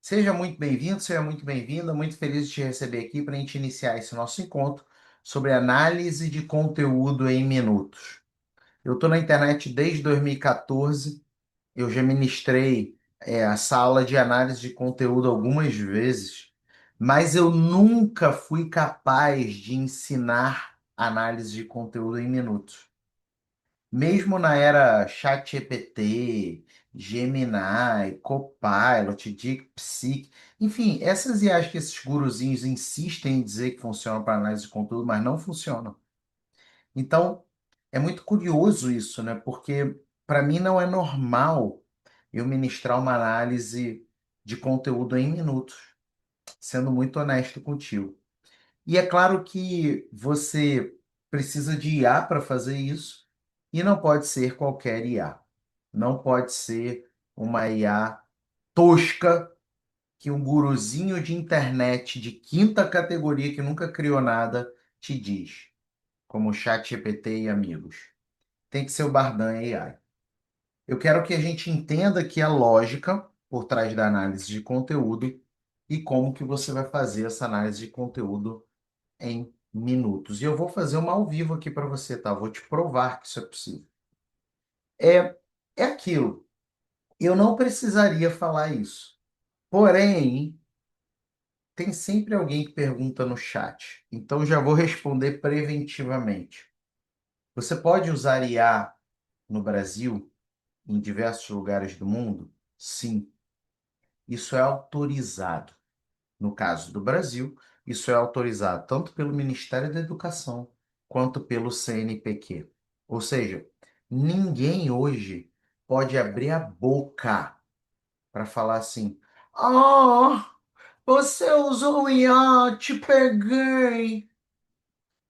Seja muito bem-vindo, seja muito bem-vinda. Muito feliz de te receber aqui para a gente iniciar esse nosso encontro sobre análise de conteúdo em minutos. Eu estou na internet desde 2014. Eu já ministrei a sala de análise de conteúdo algumas vezes, mas eu nunca fui capaz de ensinar análise de conteúdo em minutos. Mesmo na era ChatGPT, Gemini, Copilot, DeepSeek, enfim, essas IAs que esses guruzinhos insistem em dizer que funcionam para análise de conteúdo, mas não funcionam. Então, é muito curioso isso, né? Porque para mim não é normal eu ministrar uma análise de conteúdo em minutos, sendo muito honesto contigo. E é claro que você precisa de IA para fazer isso, e não pode ser qualquer IA. Não pode ser uma IA tosca que um guruzinho de internet de quinta categoria que nunca criou nada te diz, como o ChatGPT e amigos. Tem que ser o Bardan AI. Eu quero que a gente entenda aqui a lógica por trás da análise de conteúdo e como que você vai fazer essa análise de conteúdo em minutos. E eu vou fazer uma ao vivo aqui para você, tá? Vou te provar que isso é possível. É, é aquilo. Eu não precisaria falar isso. Porém, tem sempre alguém que pergunta no chat. Então já vou responder preventivamente. Você pode usar IA no Brasil, em diversos lugares do mundo? Sim. Isso é autorizado. No caso do Brasil, isso é autorizado tanto pelo Ministério da Educação quanto pelo CNPq. Ou seja, ninguém hoje pode abrir a boca para falar assim: Ah, você usou o IA, te peguei.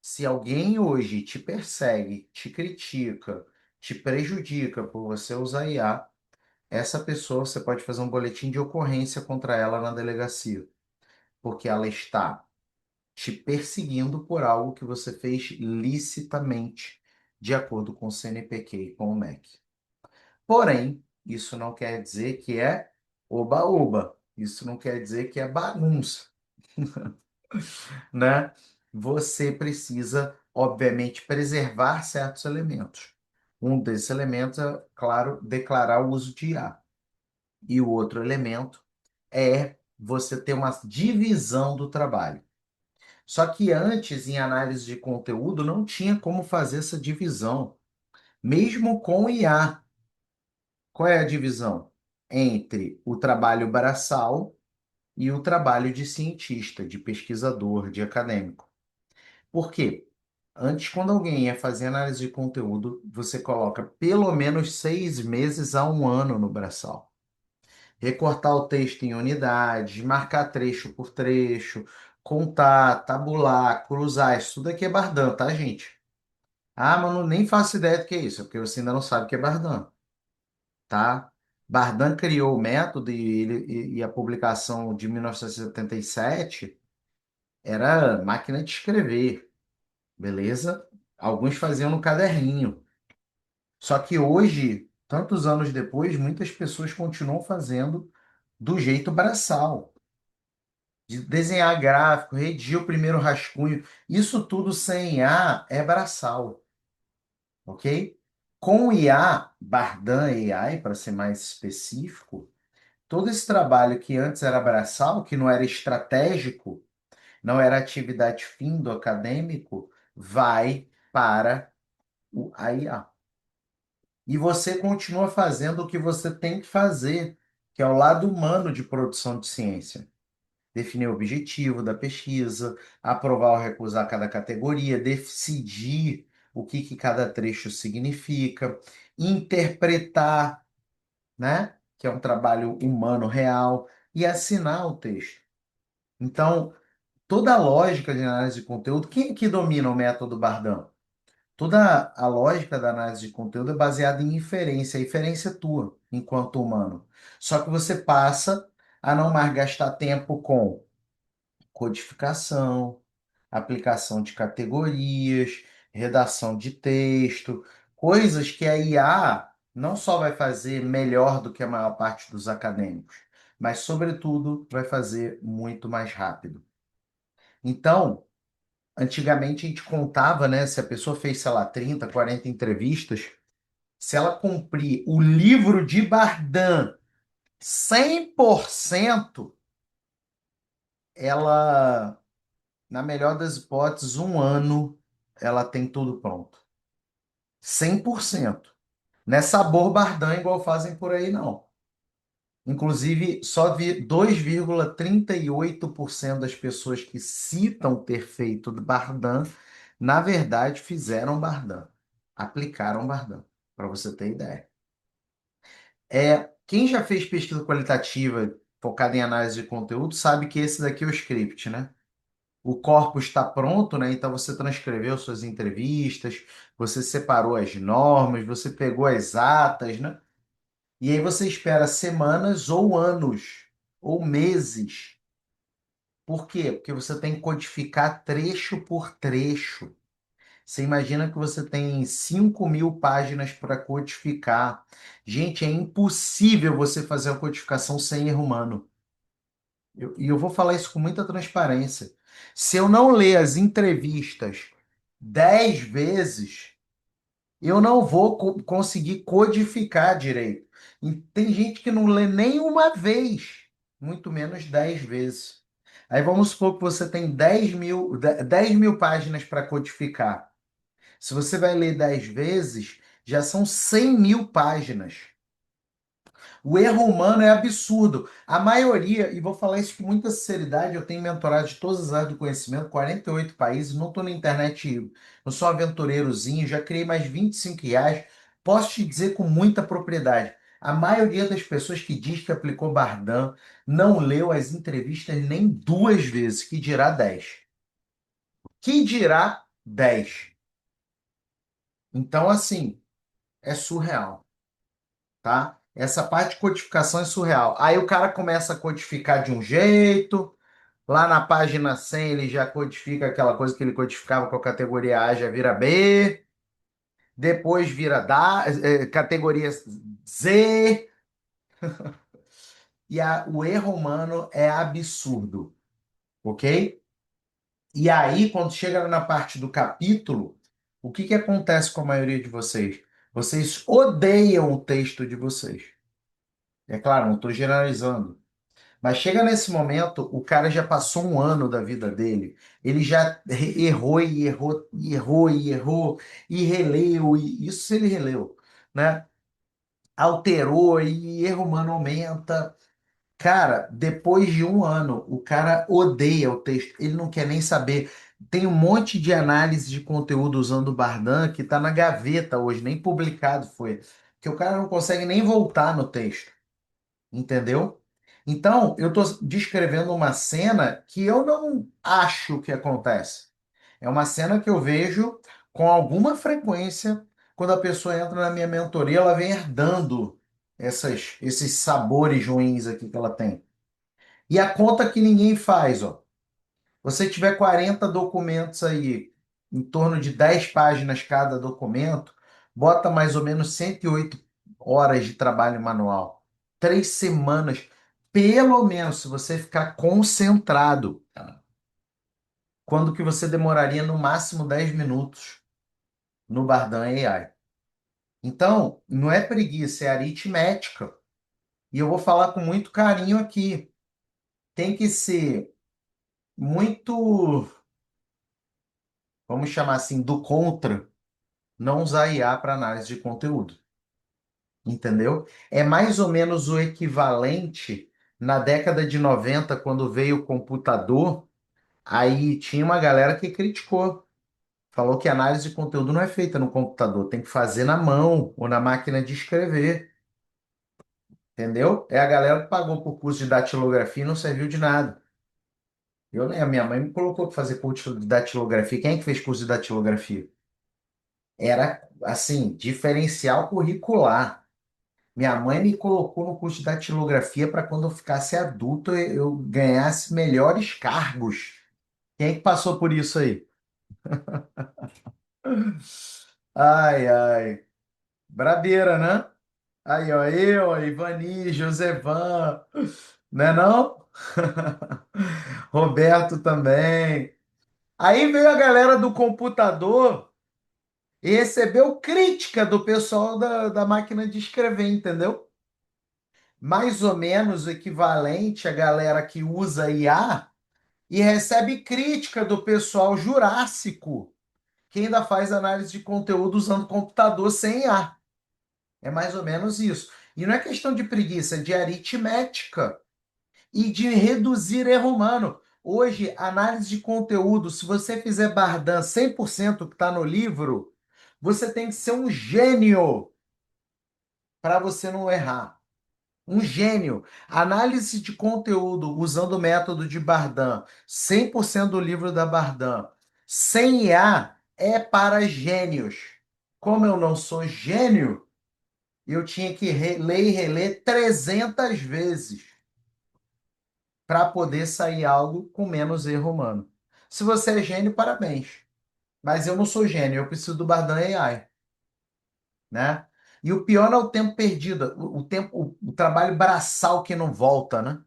Se alguém hoje te persegue, te critica, te prejudica por você usar IA, essa pessoa você pode fazer um boletim de ocorrência contra ela na delegacia, porque ela está te perseguindo por algo que você fez licitamente, de acordo com o CNPq e com o MEC. Porém, isso não quer dizer que é oba-oba. Isso não quer dizer que é bagunça, né? Você precisa, obviamente, preservar certos elementos. Um desses elementos é, claro, declarar o uso de IA. E o outro elemento é você ter uma divisão do trabalho. Só que antes, em análise de conteúdo, não tinha como fazer essa divisão, mesmo com IA. Qual é a divisão? Entre o trabalho braçal e o trabalho de cientista, de pesquisador, de acadêmico. Por quê? Antes, quando alguém ia fazer análise de conteúdo, você coloca pelo menos 6 meses a um ano no braçal. Recortar o texto em unidades, marcar trecho por trecho, contar, tabular, cruzar. Isso tudo aqui é Bardan, tá, gente? Ah, mano, nem faço ideia do que é isso, é porque você ainda não sabe o que é Bardan, tá? Bardan criou o método e a publicação de 1977 era máquina de escrever, beleza? Alguns faziam no caderninho. Só que hoje, tantos anos depois, muitas pessoas continuam fazendo do jeito braçal, de desenhar gráfico, redigir o primeiro rascunho. Isso tudo sem IA é braçal, ok? Com o IA, Bardan AI, para ser mais específico, todo esse trabalho que antes era braçal, que não era estratégico, não era atividade fim do acadêmico, vai para a IA. E você continua fazendo o que você tem que fazer, que é o lado humano de produção de ciência. Definir o objetivo da pesquisa, aprovar ou recusar cada categoria, decidir o que cada trecho significa, interpretar, né? Que é um trabalho humano real, e assinar o texto. Então, toda a lógica de análise de conteúdo, quem é que domina o método Bardão? Toda a lógica da análise de conteúdo é baseada em inferência. A inferência é tua, enquanto humano. Só que você passa a não mais gastar tempo com codificação, aplicação de categorias, redação de texto, coisas que a IA não só vai fazer melhor do que a maior parte dos acadêmicos, mas, sobretudo, vai fazer muito mais rápido. Então, antigamente a gente contava, né? Se a pessoa fez, sei lá, 30, 40 entrevistas, se ela cumprir o livro de Bardan 100%, ela, na melhor das hipóteses, um ano, ela tem tudo pronto. 100%. Não é sabor Bardan igual fazem por aí, não. Inclusive, só 2,38% das pessoas que citam ter feito Bardan, na verdade, fizeram Bardan, aplicaram Bardan, para você ter ideia. Quem já fez pesquisa qualitativa focada em análise de conteúdo sabe que esse daqui é o script, né? O corpus está pronto, né? Então você transcreveu suas entrevistas, você separou as normas, você pegou as atas, né? E aí você espera semanas ou anos ou meses. Por quê? Porque você tem que codificar trecho por trecho. Você imagina que você tem 5.000 páginas para codificar. Gente, é impossível você fazer a codificação sem erro humano. E eu vou falar isso com muita transparência. Se eu não ler as entrevistas 10 vezes, eu não vou conseguir codificar direito. E tem gente que não lê nem uma vez, muito menos 10 vezes. Aí vamos supor que você tem 10.000 páginas para codificar. Se você vai ler 10 vezes, já são 100.000 páginas. O erro humano é absurdo. A maioria, e vou falar isso com muita sinceridade, eu tenho mentorado de todas as áreas do conhecimento, 48 países, não estou na internet, eu sou aventureirozinho, já criei mais 25 reais. Posso te dizer com muita propriedade, a maioria das pessoas que diz que aplicou Bardan não leu as entrevistas nem duas vezes, que dirá 10. Que dirá 10. Então, assim, é surreal, tá? Essa parte de codificação é surreal. Aí o cara começa a codificar de um jeito, lá na página 100 ele já codifica aquela coisa que ele codificava com a categoria A, já vira B, depois vira categoria Z, e o erro humano é absurdo, ok? E aí, quando chega na parte do capítulo, o que que acontece com a maioria de vocês? Vocês odeiam o texto de vocês. É claro, não estou generalizando. Mas chega nesse momento, o cara já passou um ano da vida dele, ele já errou e errou e errou e errou e releu, e isso se ele releu, né? Alterou e erro humano aumenta. Cara, depois de um ano, o cara odeia o texto, ele não quer nem saber. Tem um monte de análise de conteúdo usando o Bardan que está na gaveta hoje, nem publicado foi, que o cara não consegue nem voltar no texto. Entendeu? Então, eu estou descrevendo uma cena que eu não acho que acontece. É uma cena que eu vejo com alguma frequência quando a pessoa entra na minha mentoria, ela vem herdando esses sabores ruins aqui que ela tem. E a conta que ninguém faz, ó. Você tiver 40 documentos aí, em torno de 10 páginas cada documento, bota mais ou menos 108 horas de trabalho manual. 3 semanas, pelo menos, se você ficar concentrado. Quando que você demoraria no máximo 10 minutos no Bardan AI. Então, não é preguiça, é aritmética. E eu vou falar com muito carinho aqui. Tem que ser muito, vamos chamar assim, do contra não usar IA para análise de conteúdo, entendeu? É mais ou menos o equivalente na década de 90, quando veio o computador, aí tinha uma galera que criticou, falou que a análise de conteúdo não é feita no computador, tem que fazer na mão ou na máquina de escrever, entendeu? É a galera que pagou por curso de datilografia e não serviu de nada. Eu lembro, minha mãe me colocou para fazer curso de datilografia. Quem é que fez curso de datilografia? Era, assim, diferencial curricular. Minha mãe me colocou no curso de datilografia para quando eu ficasse adulto eu ganhasse melhores cargos. Quem é que passou por isso aí? Ai, ai. Brabeira, né? Aí, ó, eu, a Ivani, Josevan. Não é não? Roberto também. Aí veio a galera do computador e recebeu crítica do pessoal da máquina de escrever, entendeu? Mais ou menos o equivalente à galera que usa IA e recebe crítica do pessoal jurássico, que ainda faz análise de conteúdo usando computador sem IA. É mais ou menos isso. E não é questão de preguiça, é de aritmética e de reduzir erro humano. Hoje, análise de conteúdo, se você fizer Bardan 100% que está no livro, você tem que ser um gênio para você não errar. Um gênio. Análise de conteúdo usando o método de Bardan, 100% do livro da Bardan, sem IA, é para gênios. Como eu não sou gênio, eu tinha que ler e reler 300 vezes para poder sair algo com menos erro humano. Se você é gênio, parabéns. Mas eu não sou gênio, eu preciso do Bardan AI, né? E o pior não é o tempo perdido, o tempo, o trabalho braçal que não volta, né?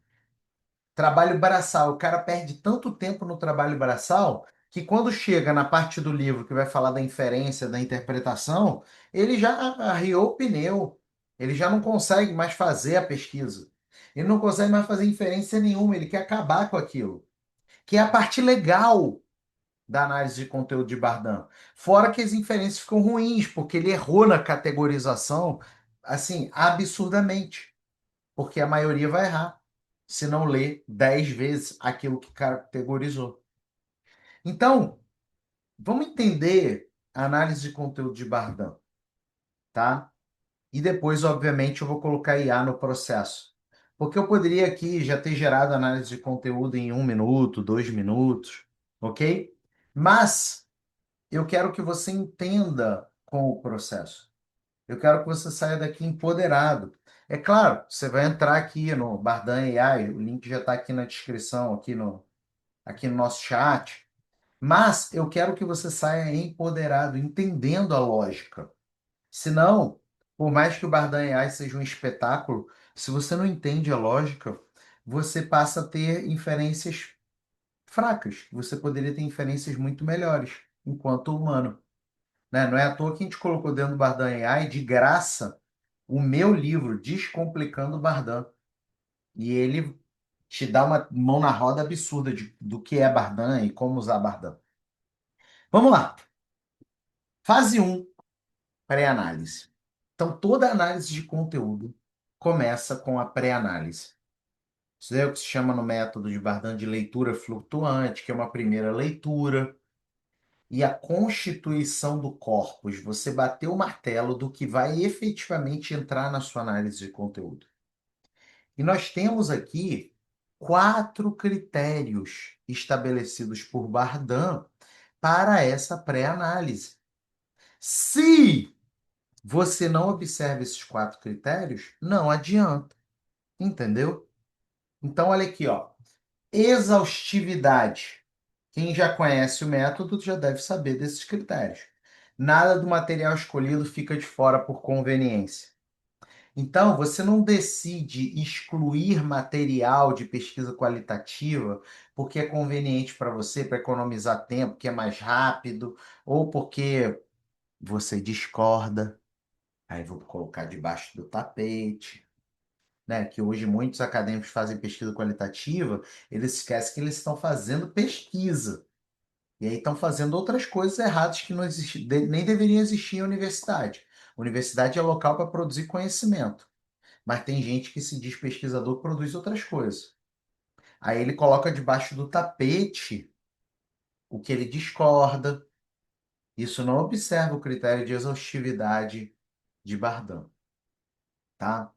Trabalho braçal, o cara perde tanto tempo no trabalho braçal que quando chega na parte do livro que vai falar da inferência, da interpretação, ele já arriou o pneu, ele já não consegue mais fazer a pesquisa. Ele não consegue mais fazer inferência nenhuma, ele quer acabar com aquilo, que é a parte legal da análise de conteúdo de Bardan. Fora que as inferências ficam ruins, porque ele errou na categorização, assim, absurdamente. Porque a maioria vai errar se não ler 10 vezes aquilo que categorizou. Então, vamos entender a análise de conteúdo de Bardan, tá? E depois, obviamente, eu vou colocar IA no processo. Porque eu poderia aqui já ter gerado análise de conteúdo em 1 minuto, 2 minutos, ok? Mas eu quero que você entenda com o processo. Eu quero que você saia daqui empoderado. É claro, você vai entrar aqui no Bardan AI, o link já está aqui na descrição, aqui no nosso chat. Mas eu quero que você saia empoderado, entendendo a lógica. Senão, por mais que o Bardan AI seja um espetáculo, se você não entende a lógica, você passa a ter inferências fracas. Você poderia ter inferências muito melhores, enquanto humano, né? Não é à toa que a gente colocou dentro do Bardan AI de graça o meu livro, Descomplicando o Bardan. E ele te dá uma mão na roda absurda do que é Bardan e como usar Bardan. Vamos lá. Fase um, pré-análise. Então, toda análise de conteúdo começa com a pré-análise. Isso é o que se chama no método de Bardan de leitura flutuante, que é uma primeira leitura. E a constituição do corpus, você bater o martelo do que vai efetivamente entrar na sua análise de conteúdo. E nós temos aqui 4 critérios estabelecidos por Bardan para essa pré-análise. Se você não observa esses 4 critérios, não adianta, entendeu? Então, olha aqui, ó. Exaustividade. Quem já conhece o método já deve saber desses critérios. Nada do material escolhido fica de fora por conveniência. Então, você não decide excluir material de pesquisa qualitativa porque é conveniente para você, para economizar tempo, que é mais rápido, ou porque você discorda. Aí vou colocar debaixo do tapete, né? Que hoje muitos acadêmicos fazem pesquisa qualitativa, eles esquecem que eles estão fazendo pesquisa. E aí estão fazendo outras coisas erradas que não nem deveriam existir em universidade. Universidade é local para produzir conhecimento. Mas tem gente que se diz pesquisador que produz outras coisas. Aí ele coloca debaixo do tapete o que ele discorda. Isso não observa o critério de exaustividade de Bardan, tá?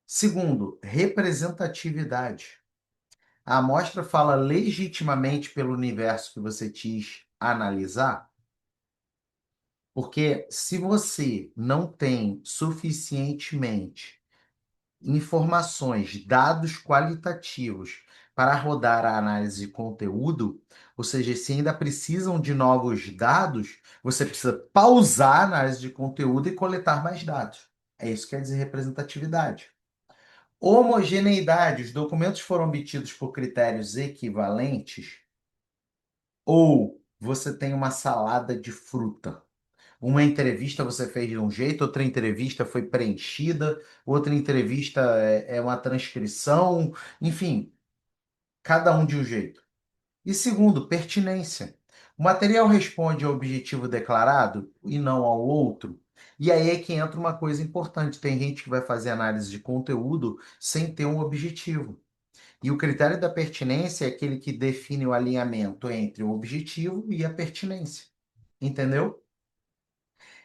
Segundo, representatividade. A amostra fala legitimamente pelo universo que você quis analisar, porque se você não tem suficientemente informações, dados qualitativos para rodar a análise de conteúdo, ou seja, se ainda precisam de novos dados, você precisa pausar a análise de conteúdo e coletar mais dados. É isso que quer dizer representatividade. Homogeneidade, os documentos foram obtidos por critérios equivalentes ou você tem uma salada de fruta? Uma entrevista você fez de um jeito, outra entrevista foi preenchida, outra entrevista é uma transcrição, enfim, cada um de um jeito. E segundo, pertinência. O material responde ao objetivo declarado e não ao outro. E aí é que entra uma coisa importante. Tem gente que vai fazer análise de conteúdo sem ter um objetivo. E o critério da pertinência é aquele que define o alinhamento entre o objetivo e a pertinência. Entendeu?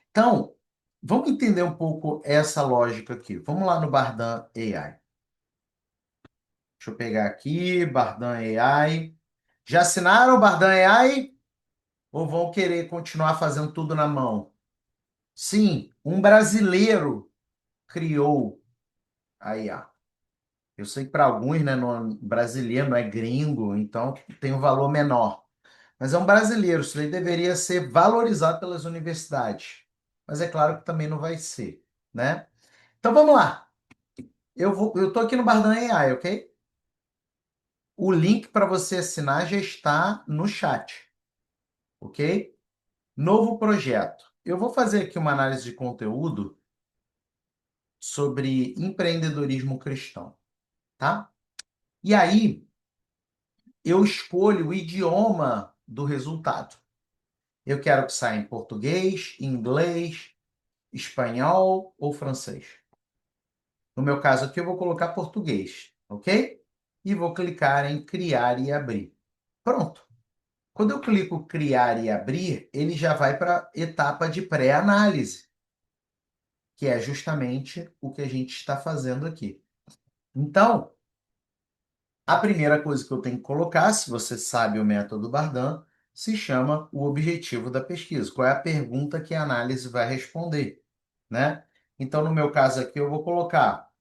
Então, vamos entender um pouco essa lógica aqui. Vamos lá no Bardan AI. Deixa eu pegar aqui, Bardan AI. Já assinaram o Bardan AI? Ou vão querer continuar fazendo tudo na mão? Sim, um brasileiro criou a IA. Eu sei que para alguns, né, brasileiro não é gringo, então tem um valor menor. Mas é um brasileiro, isso aí deveria ser valorizado pelas universidades. Mas é claro que também não vai ser, né? Então vamos lá. Eu tô aqui no Bardan AI, ok? O link para você assinar já está no chat, ok? Novo projeto. Eu vou fazer aqui uma análise de conteúdo sobre empreendedorismo cristão, tá? E aí eu escolho o idioma do resultado. Eu quero que saia em português, inglês, espanhol ou francês. No meu caso aqui, eu vou colocar português, ok? E vou clicar em criar e abrir. Pronto. Quando eu clico criar e abrir, ele já vai para a etapa de pré-análise, que é justamente o que a gente está fazendo aqui. Então, a primeira coisa que eu tenho que colocar, se você sabe o método Bardan, se chama o objetivo da pesquisa. Qual é a pergunta que a análise vai responder, né? Então, no meu caso aqui, eu vou colocar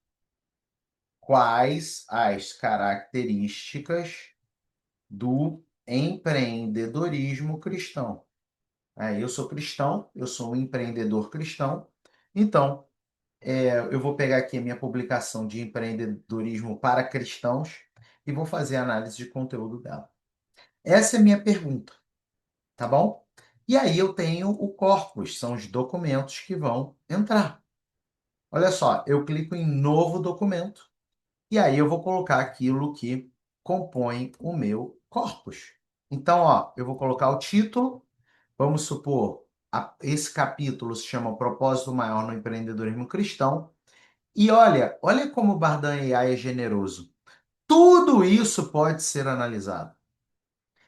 quais as características do empreendedorismo cristão. Eu sou cristão, eu sou um empreendedor cristão, então eu vou pegar aqui a minha publicação de empreendedorismo para cristãos e vou fazer a análise de conteúdo dela. Essa é a minha pergunta, tá bom? E aí eu tenho o corpus, são os documentos que vão entrar. Olha só, eu clico em novo documento e aí eu vou colocar aquilo que compõe o meu corpus. Então, ó, eu vou colocar o título. Vamos supor, esse capítulo se chama Propósito Maior no Empreendedorismo Cristão. E olha como o Bardan AI é generoso. Tudo isso pode ser analisado.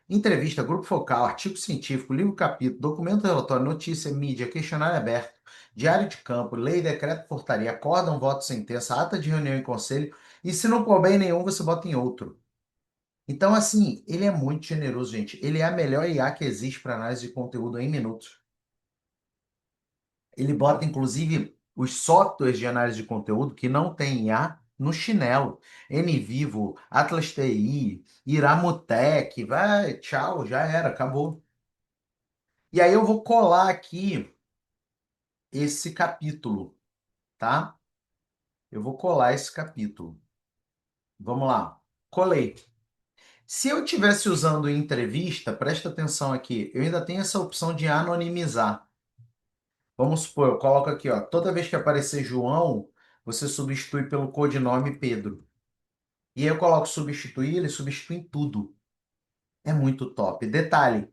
Entrevista, grupo focal, artigo científico, livro capítulo, documento relatório, notícia, mídia, questionário aberto, diário de campo, lei, decreto, portaria, acórdão, voto, sentença, ata de reunião e conselho. E se não couber em nenhum, você bota em outro. Então, assim, ele é muito generoso, gente. Ele é a melhor IA que existe para análise de conteúdo em minutos. Ele bota, inclusive, os softwares de análise de conteúdo que não tem IA no chinelo. NVivo, Atlas TI, Iramutec, vai, tchau, já era, acabou. E aí eu vou colar aqui esse capítulo, tá? Eu vou colar esse capítulo. Vamos lá. Colei. Se eu estivesse usando em entrevista, presta atenção aqui, eu ainda tenho essa opção de anonimizar. Vamos supor, eu coloco aqui, ó, toda vez que aparecer João, você substitui pelo codinome Pedro. E aí eu coloco substituir, ele substitui em tudo. É muito top. Detalhe,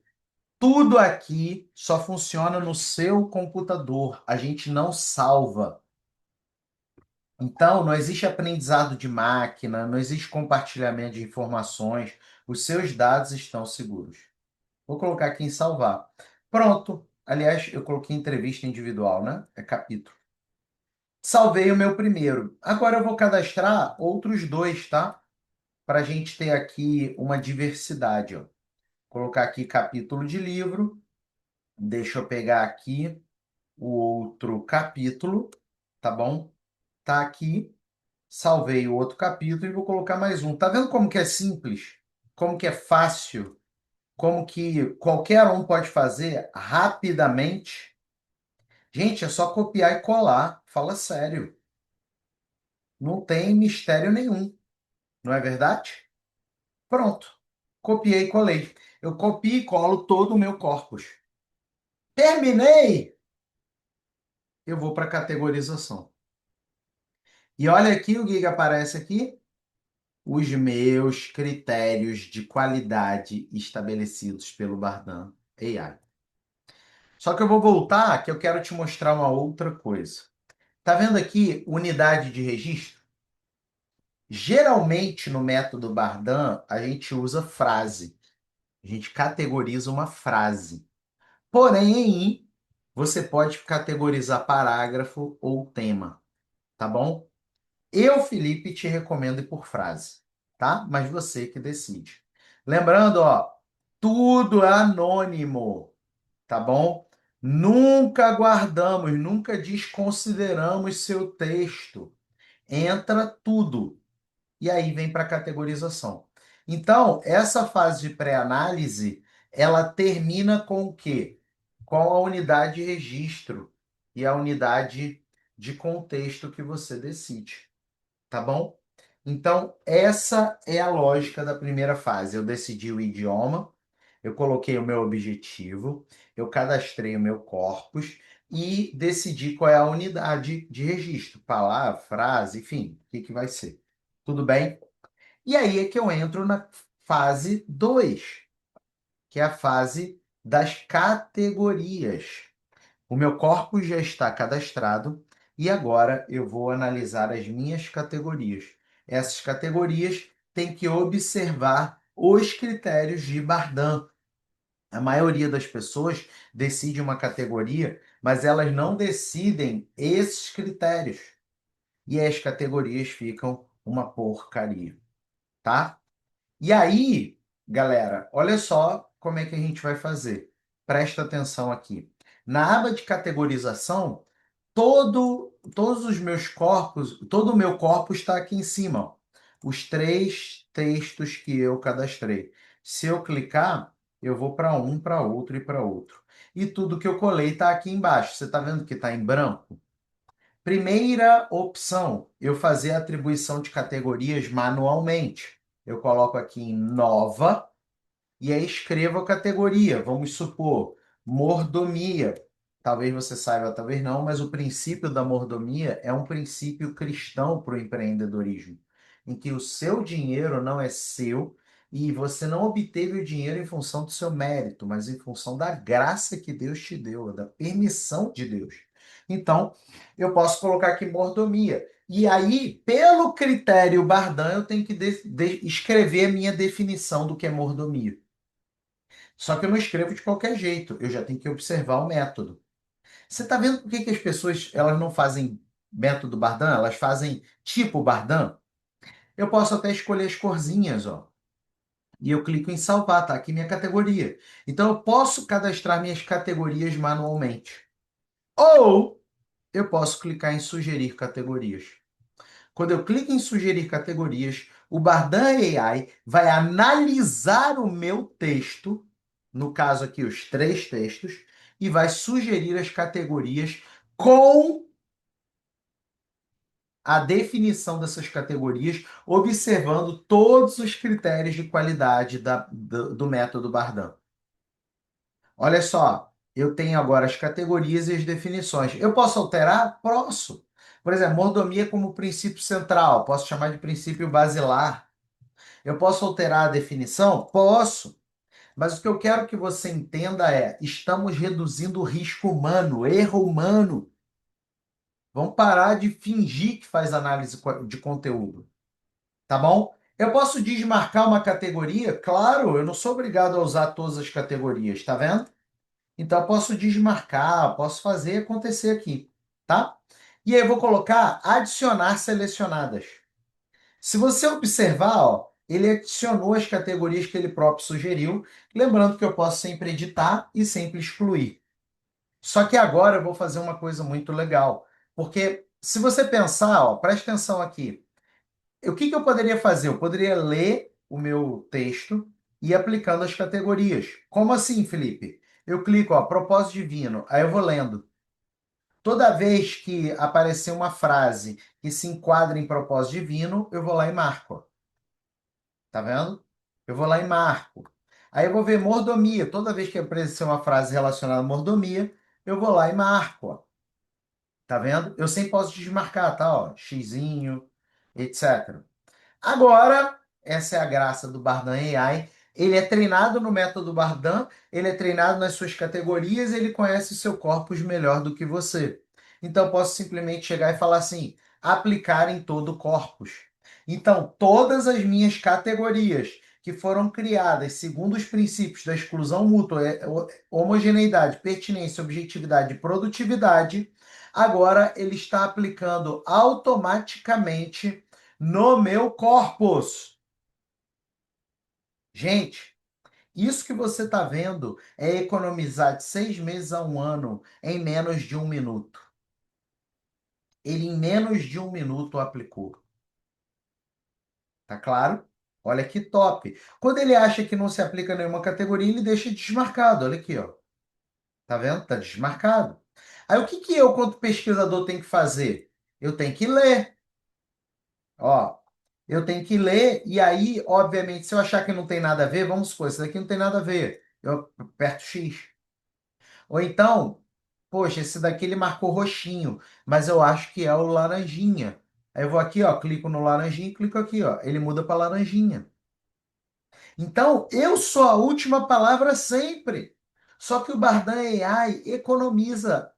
tudo aqui só funciona no seu computador. A gente não salva. Então, não existe aprendizado de máquina, não existe compartilhamento de informações. Os seus dados estão seguros. Vou colocar aqui em salvar. Pronto. Aliás, eu coloquei entrevista individual, né? É capítulo. Salvei o meu primeiro. Agora eu vou cadastrar outros dois, tá? Para a gente ter aqui uma diversidade, ó. Colocar aqui capítulo de livro. Deixa eu pegar aqui o outro capítulo, tá bom? Tá aqui. Salvei o outro capítulo e vou colocar mais um. Tá vendo como que é simples? Como que é fácil? Como que qualquer um pode fazer rapidamente? Gente, é só copiar e colar. Fala sério. Não tem mistério nenhum, não é verdade? Pronto. Copiei e colei. Eu copio e colo todo o meu corpus. Terminei, eu vou para a categorização. E olha aqui o que que aparece aqui. Os meus critérios de qualidade estabelecidos pelo Bardan AI. Só que eu vou voltar, que eu quero te mostrar uma outra coisa. Tá vendo aqui unidade de registro? Geralmente no método Bardan a gente usa frase. A gente categoriza uma frase. Porém, você pode categorizar parágrafo ou tema, tá bom? Eu, Felipe, te recomendo ir por frase, tá? Mas você que decide. Lembrando, ó, tudo é anônimo, tá bom? Nunca guardamos, nunca desconsideramos seu texto. Entra tudo e aí vem para a categorização. Então, essa fase de pré-análise, ela termina com o quê? Com a unidade de registro e a unidade de contexto que você decide, tá bom? Então, essa é a lógica da primeira fase. Eu decidi o idioma, eu coloquei o meu objetivo, eu cadastrei o meu corpus e decidi qual é a unidade de registro, palavra, frase, enfim, o que que vai ser. Tudo bem? E aí é que eu entro na fase 2, que é a fase das categorias. O meu corpus já está cadastrado e agora eu vou analisar as minhas categorias. Essas categorias têm que observar os critérios de Bardan. A maioria das pessoas decide uma categoria, mas elas não decidem esses critérios. E as categorias ficam uma porcaria, tá? E aí, galera, olha só como é que a gente vai fazer. Presta atenção aqui. Na aba de categorização, todos os meus corpos, todo o meu corpo está aqui em cima, ó. Os três textos que eu cadastrei. Se eu clicar, eu vou para um, para outro e para outro. E tudo que eu colei está aqui embaixo. Você está vendo que está em branco? Primeira opção, eu fazer a atribuição de categorias manualmente. Eu coloco aqui em nova e aí escreva a categoria. Vamos supor, mordomia. Talvez você saiba, talvez não, mas o princípio da mordomia é um princípio cristão para o empreendedorismo, em que o seu dinheiro não é seu e você não obteve o dinheiro em função do seu mérito, mas em função da graça que Deus te deu, da permissão de Deus. Então, eu posso colocar aqui mordomia. E aí, pelo critério Bardan, eu tenho que escrever a minha definição do que é mordomia. Só que eu não escrevo de qualquer jeito, eu já tenho que observar o método. Você está vendo por que que as pessoas elas não fazem método Bardan? Elas fazem tipo Bardan? Eu posso até escolher as corzinhas, ó. E eu clico em salvar, tá aqui minha categoria. Então eu posso cadastrar minhas categorias manualmente. Ou eu posso clicar em sugerir categorias. Quando eu clico em sugerir categorias, o Bardan AI vai analisar o meu texto, no caso aqui os três textos, e vai sugerir as categorias com a definição dessas categorias, observando todos os critérios de qualidade do método Bardan. Olha só, eu tenho agora as categorias e as definições. Eu posso alterar? Posso. Por exemplo, mordomia como princípio central, posso chamar de princípio basilar. Eu posso alterar a definição? Posso. Mas o que eu quero que você entenda é: estamos reduzindo o risco humano, erro humano. Vamos parar de fingir que faz análise de conteúdo, tá bom? Eu posso desmarcar uma categoria? Claro, eu não sou obrigado a usar todas as categorias, tá vendo? Então eu posso desmarcar, posso fazer acontecer aqui, tá? E aí eu vou colocar adicionar selecionadas. Se você observar, ó, ele adicionou as categorias que ele próprio sugeriu, lembrando que eu posso sempre editar e sempre excluir. Só que agora eu vou fazer uma coisa muito legal, porque se você pensar, ó, presta atenção aqui, o que que eu poderia fazer? Eu poderia ler o meu texto e ir aplicando as categorias. Como assim, Felipe? Eu clico, ó, propósito divino, aí eu vou lendo. Toda vez que aparecer uma frase que se enquadra em propósito divino, eu vou lá e marco. Tá vendo? Eu vou lá e marco. Aí eu vou ver mordomia. Toda vez que aparecer uma frase relacionada à mordomia, eu vou lá e marco. Ó. Tá vendo? Eu sempre posso desmarcar, tá? Ó, xizinho, etc. Agora, essa é a graça do Bardan AI. Ele é treinado no método Bardan, ele é treinado nas suas categorias, ele conhece o seu corpus melhor do que você. Então, eu posso simplesmente chegar e falar assim: aplicar em todo o corpus. Então, todas as minhas categorias que foram criadas segundo os princípios da exclusão mútua, homogeneidade, pertinência, objetividade e produtividade, agora ele está aplicando automaticamente no meu corpus. Gente, isso que você está vendo é economizar de 6 meses a um ano em menos de um minuto. Ele, em menos de um minuto, aplicou. Tá claro? Olha que top. Quando ele acha que não se aplica nenhuma categoria, ele deixa desmarcado. Olha aqui, ó. Tá vendo? Tá desmarcado. Aí o que que eu, quanto pesquisador, tenho que fazer? Eu tenho que ler. Ó, eu tenho que ler, e aí, obviamente, se eu achar que não tem nada a ver, vamos supor, isso daqui não tem nada a ver. Eu aperto X. Ou então, poxa, esse daqui ele marcou roxinho, mas eu acho que é o laranjinha. Aí eu vou aqui, ó, clico no laranjinha e clico aqui, ó. Ele muda para laranjinha. Então, eu sou a última palavra sempre. Só que o Bardan AI economiza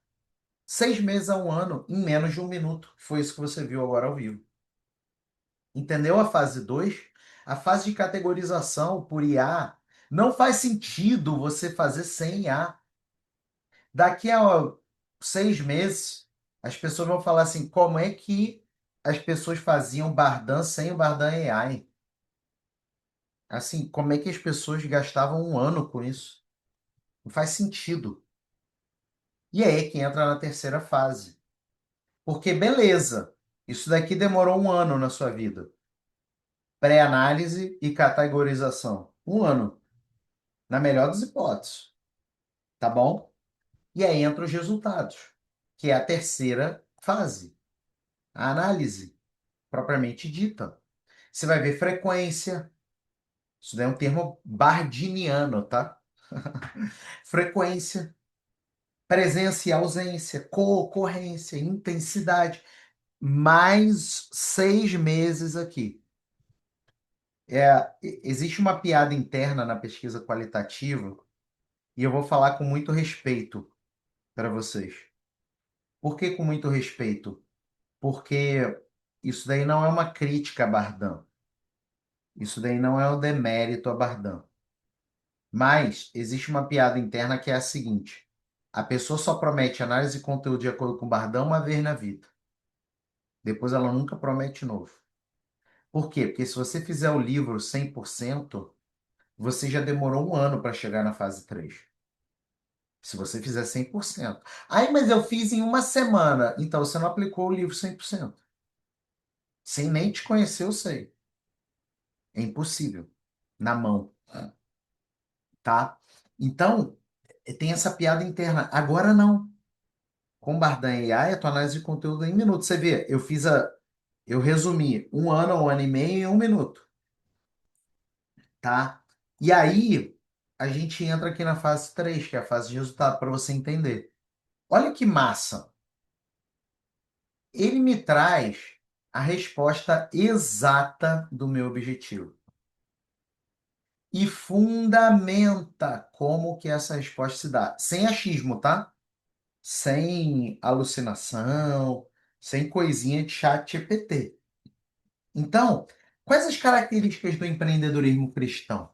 6 meses a um ano em menos de um minuto. Foi isso que você viu agora ao vivo. Entendeu a fase 2? A fase de categorização por IA não faz sentido você fazer sem IA. Daqui a 6 meses, as pessoas vão falar assim: como é que as pessoas faziam Bardan sem o Bardan AI? Assim, como é que as pessoas gastavam um ano com isso? Não faz sentido. E aí é que entra na terceira fase. Porque, beleza, isso daqui demorou um ano na sua vida. Pré-análise e categorização. Um ano. Na melhor das hipóteses, tá bom? E aí entra os resultados, que é a terceira fase, a análise propriamente dita. Você vai ver frequência, isso daí é um termo bardiniano, tá? Frequência, presença e ausência, ocorrência, intensidade, mais 6 meses aqui. Existe uma piada interna na pesquisa qualitativa, e eu vou falar com muito respeito para vocês. Por que com muito respeito? Porque isso daí não é uma crítica a Bardem. Isso daí não é um demérito a Bardem. Mas existe uma piada interna que é a seguinte: a pessoa só promete análise de conteúdo de acordo com Bardem uma vez na vida. Depois ela nunca promete novo. Por quê? Porque se você fizer o livro 100%, você já demorou um ano para chegar na fase 3. Se você fizer 100%. Aí, mas eu fiz em uma semana. Então você não aplicou o livro 100%. Sem nem te conhecer, eu sei. É impossível. Na mão, tá? Então, tem essa piada interna. Agora não. Com Bardan AI, a tua análise de conteúdo é em minutos. Você vê, eu resumi um ano e meio em um minuto, tá? E aí, a gente entra aqui na fase 3, que é a fase de resultado, para você entender. Olha que massa. Ele me traz a resposta exata do meu objetivo. E fundamenta como que essa resposta se dá. Sem achismo, tá? Sem alucinação, sem coisinha de chat GPT. Então, quais as características do empreendedorismo cristão?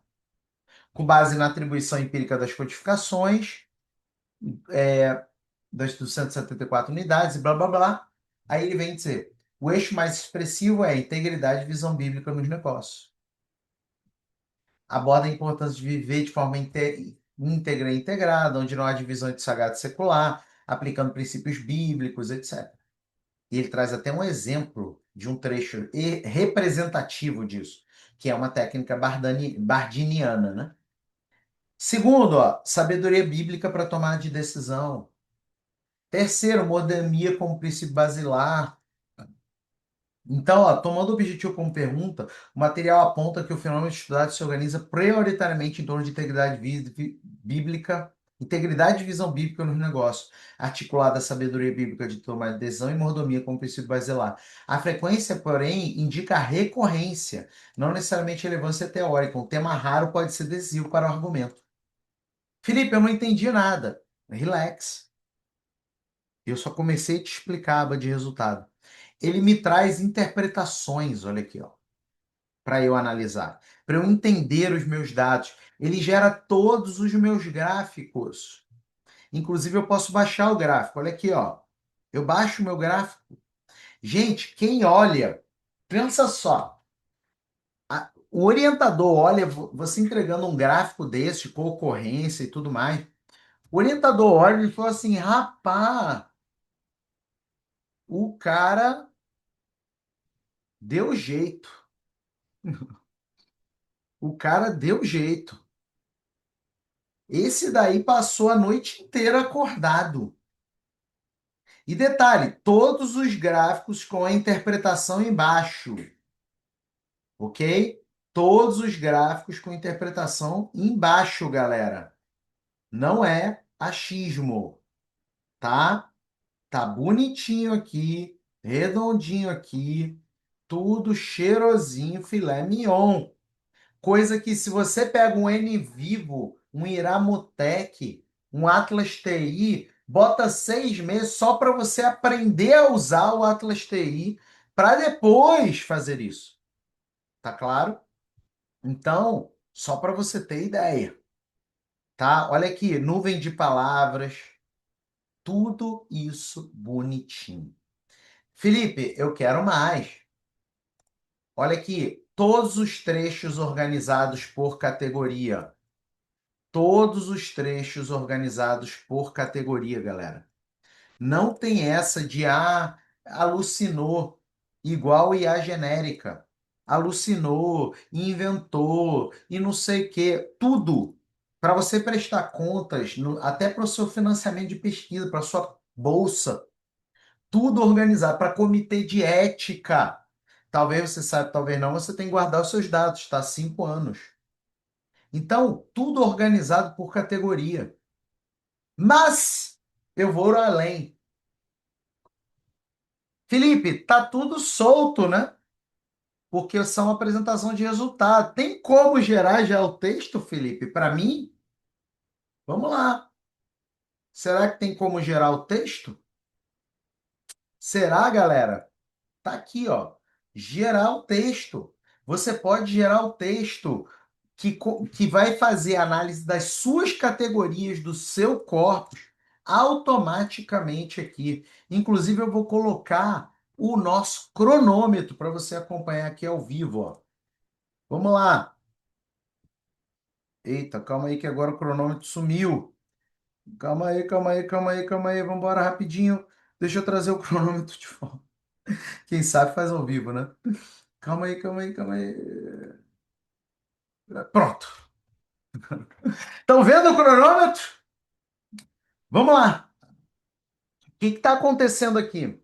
Com base na atribuição empírica das codificações, das 274 unidades e blá blá blá. Aí ele vem dizer: o eixo mais expressivo é a integridade e visão bíblica nos negócios. Aborda a importância de viver de forma íntegra e integrada, onde não há divisão entre sagrado e secular, aplicando princípios bíblicos, etc. E ele traz até um exemplo de um trecho representativo disso, que é uma técnica bardiniana, né? Segundo, ó, sabedoria bíblica para tomar de decisão. Terceiro, mordomia como princípio basilar. Então, ó, tomando o objetivo como pergunta, o material aponta que o fenômeno estudado se organiza prioritariamente em torno de bíblica, integridade e visão bíblica nos negócios, articulada à sabedoria bíblica de tomar decisão e mordomia como princípio basilar. A frequência, porém, indica a recorrência, não necessariamente relevância teórica. Um tema raro pode ser decisivo para o argumento. Felipe, eu não entendi nada. Relax. Eu só comecei a te explicar a aba de resultado. Ele me traz interpretações, olha aqui, ó, para eu analisar, para eu entender os meus dados. Ele gera todos os meus gráficos. Inclusive, eu posso baixar o gráfico. Olha aqui, ó. Eu baixo o meu gráfico. Gente, quem olha, pensa só. O orientador olha você entregando um gráfico desse, com ocorrência e tudo mais. O orientador olha e fala assim: rapaz, o cara deu jeito. O cara deu jeito. Esse daí passou a noite inteira acordado. E detalhe, todos os gráficos com a interpretação embaixo, ok? Todos os gráficos com interpretação embaixo, galera. Não é achismo, tá? Tá bonitinho aqui, redondinho aqui, tudo cheirosinho, filé mignon. Coisa que se você pega um N Vivo, um Iramutec, um Atlas TI, bota 6 meses só para você aprender a usar o Atlas TI para depois fazer isso. Tá claro? Então, só para você ter ideia, tá? Olha aqui, nuvem de palavras, tudo isso bonitinho. Felipe, eu quero mais. Olha aqui, todos os trechos organizados por categoria. Todos os trechos organizados por categoria, galera. Não tem essa de alucinou, igual IA genérica. Alucinou, inventou e não sei o quê. Tudo para você prestar contas, até para o seu financiamento de pesquisa, para a sua bolsa. Tudo organizado para comitê de ética. Talvez você saiba, talvez não, você tem que guardar os seus dados, tá? 5 anos. Então, tudo organizado por categoria. Mas eu vou além. Felipe, tá tudo solto, né? Porque são apresentação de resultado. Tem como gerar já o texto, Felipe? Para mim? Vamos lá. Será que tem como gerar o texto? Será, galera? Tá aqui, ó. Gerar o texto. Você pode gerar o texto que vai fazer a análise das suas categorias do seu corpus automaticamente aqui. Inclusive, eu vou colocar o nosso cronômetro para você acompanhar aqui ao vivo, ó. Vamos lá. Eita, calma aí que agora o cronômetro sumiu. Calma aí, calma aí, calma aí, calma aí. Vamos embora rapidinho. Deixa eu trazer o cronômetro de volta. Quem sabe faz ao vivo, né? Calma aí, calma aí, calma aí. Pronto. Estão vendo o cronômetro? Vamos lá. O que está acontecendo aqui?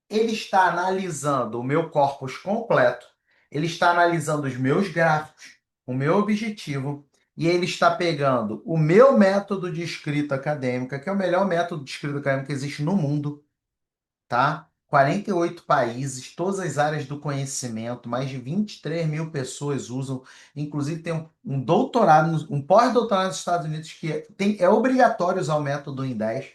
Ele está analisando o meu corpus completo, ele está analisando os meus gráficos, o meu objetivo, e ele está pegando o meu método de escrita acadêmica, que é o melhor método de escrita acadêmica que existe no mundo, tá? 48 países, todas as áreas do conhecimento, mais de 23 mil pessoas usam, inclusive tem um doutorado, um pós-doutorado nos Estados Unidos que é obrigatório usar o método em 10.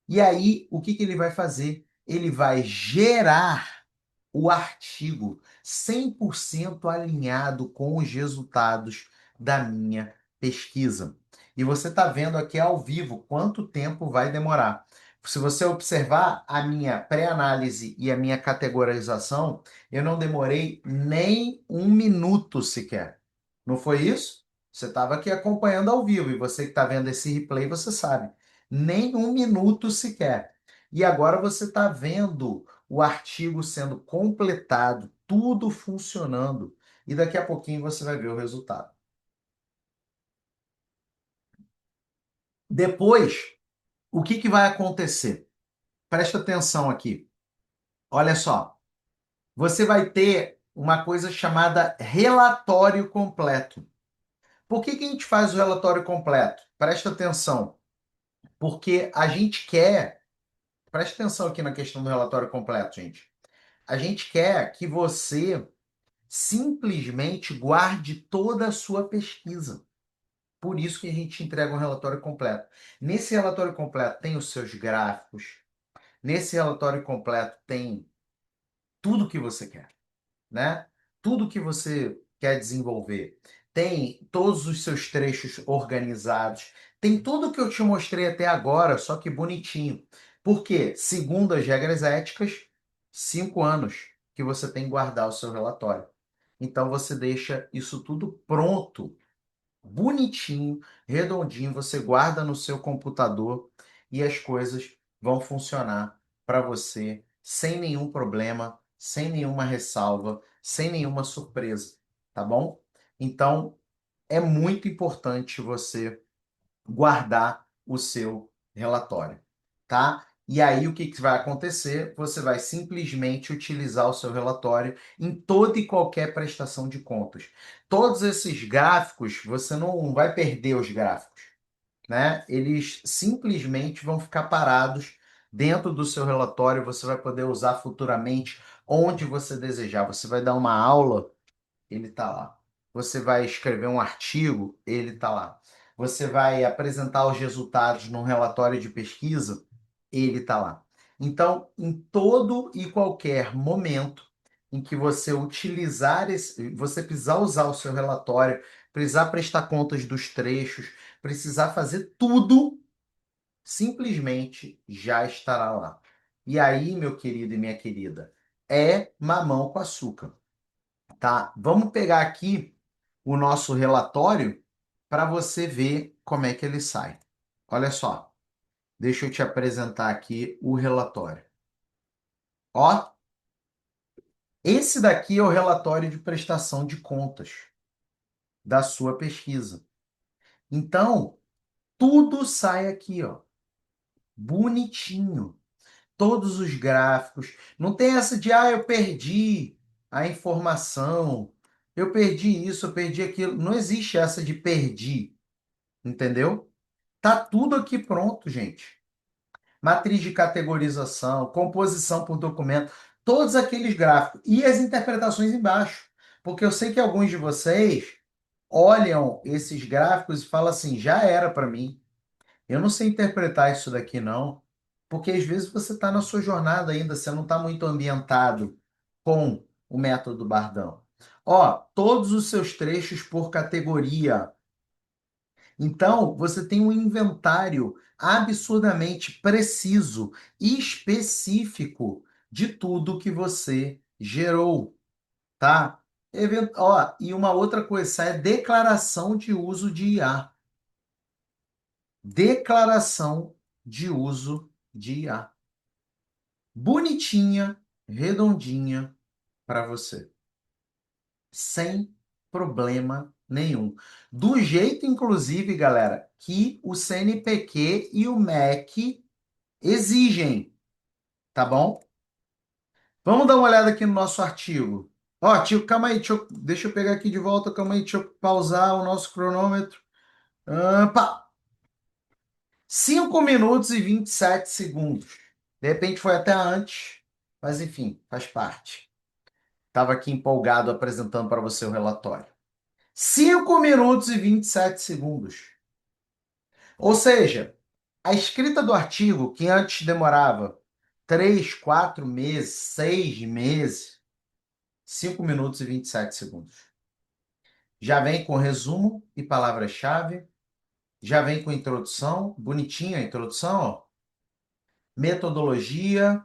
E aí, o que que ele vai fazer? Ele vai gerar o artigo 100% alinhado com os resultados da minha pesquisa. E você está vendo aqui ao vivo quanto tempo vai demorar. Se você observar a minha pré-análise e a minha categorização, eu não demorei nem 1 minuto sequer. Não foi isso? Você estava aqui acompanhando ao vivo e você que está vendo esse replay, você sabe. Nem 1 minuto sequer. E agora você está vendo o artigo sendo completado, tudo funcionando. E daqui a pouquinho você vai ver o resultado. Depois, o que que vai acontecer? Presta atenção aqui. Olha só. Você vai ter uma coisa chamada relatório completo. Por que que a gente faz o relatório completo? Presta atenção. Porque a gente quer. Presta atenção aqui na questão do relatório completo, gente. A gente quer que você simplesmente guarde toda a sua pesquisa. Por isso que a gente entrega um relatório completo. Nesse relatório completo tem os seus gráficos. Nesse relatório completo tem tudo que você quer, né? Tudo que você quer desenvolver. Tem todos os seus trechos organizados. Tem tudo que eu te mostrei até agora, só que bonitinho. Por quê? Segundo as regras éticas, 5 anos que você tem que guardar o seu relatório. Então você deixa isso tudo pronto, bonitinho, redondinho, você guarda no seu computador e as coisas vão funcionar para você sem nenhum problema, sem nenhuma ressalva, sem nenhuma surpresa, tá bom? Então, é muito importante você guardar o seu relatório, tá? E aí o que que vai acontecer? Você vai simplesmente utilizar o seu relatório em toda e qualquer prestação de contas. Todos esses gráficos, você não vai perder os gráficos, né? Eles simplesmente vão ficar parados dentro do seu relatório, você vai poder usar futuramente onde você desejar. Você vai dar uma aula, ele está lá. Você vai escrever um artigo, ele está lá. Você vai apresentar os resultados num relatório de pesquisa, ele está lá. Então, em todo e qualquer momento em que você utilizar você precisar usar o seu relatório, precisar prestar contas dos trechos, precisar fazer tudo, simplesmente já estará lá. E aí, meu querido e minha querida, é mamão com açúcar. Tá? Vamos pegar aqui o nosso relatório para você ver como é que ele sai. Olha só, deixa eu te apresentar aqui o relatório. Ó, esse daqui é o relatório de prestação de contas da sua pesquisa. Então, tudo sai aqui, ó, bonitinho. Todos os gráficos. Não tem essa de, eu perdi a informação, eu perdi isso, eu perdi aquilo. Não existe essa de perdi. Entendeu? Tá tudo aqui pronto, gente. Matriz de categorização, composição por documento, todos aqueles gráficos e as interpretações embaixo. Porque eu sei que alguns de vocês olham esses gráficos e falam assim: já era para mim. Eu não sei interpretar isso daqui, não. Porque às vezes você está na sua jornada ainda, você não está muito ambientado com o método Bardão. Ó, todos os seus trechos por categoria. Então, você tem um inventário absurdamente preciso e específico de tudo que você gerou, tá? Ó, e uma outra coisa, essa é declaração de uso de IA. Declaração de uso de IA. Bonitinha, redondinha para você. Sem problema nenhum. Do jeito, inclusive, galera, que o CNPq e o MEC exigem, tá bom? Vamos dar uma olhada aqui no nosso artigo. Ó, tio, calma aí, deixa eu pegar aqui de volta, calma aí, deixa eu pausar o nosso cronômetro. Pá, 5 minutos e 27 segundos. De repente foi até antes, mas enfim, faz parte. Estava aqui empolgado apresentando para você o relatório. 5 minutos e 27 segundos. Ou seja, a escrita do artigo, que antes demorava 3, 4 meses, 6 meses, 5 minutos e 27 segundos. Já vem com resumo e palavra-chave, já vem com introdução, bonitinha a introdução, ó. Metodologia,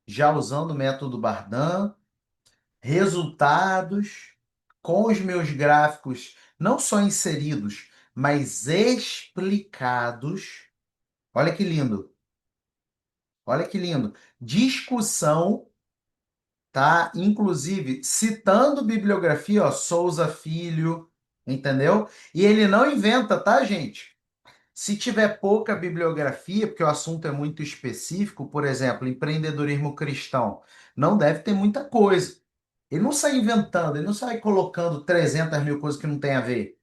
já usando o método Bardan, resultados, com os meus gráficos não só inseridos, mas explicados. Olha que lindo. Olha que lindo. Discussão, tá? Inclusive citando bibliografia, ó, Souza Filho, entendeu? E ele não inventa, tá, gente? Se tiver pouca bibliografia, porque o assunto é muito específico, por exemplo, empreendedorismo cristão, não deve ter muita coisa. Ele não sai inventando, ele não sai colocando 300 mil coisas que não tem a ver,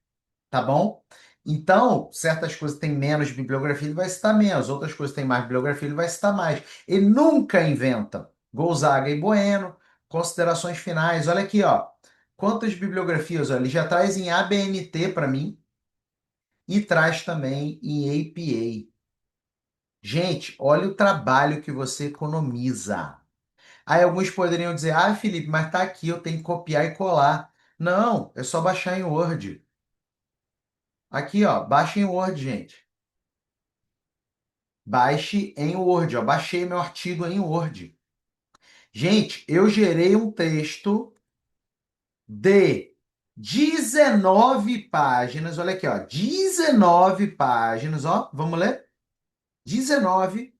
tá bom? Então, certas coisas têm menos bibliografia, ele vai citar menos, outras coisas têm mais bibliografia, ele vai citar mais. Ele nunca inventa. Gonzaga e Bueno, considerações finais. Olha aqui, ó. Quantas bibliografias? Ó, ele já traz em ABNT para mim e traz também em APA. Gente, olha o trabalho que você economiza. Aí alguns poderiam dizer: ah, Felipe, mas tá aqui, eu tenho que copiar e colar. Não, é só baixar em Word. Aqui, ó, baixa em Word, gente. Baixe em Word, ó. Baixei meu artigo em Word. Gente, eu gerei um texto de 19 páginas. Olha aqui, ó. 19 páginas, ó. Vamos ler? 19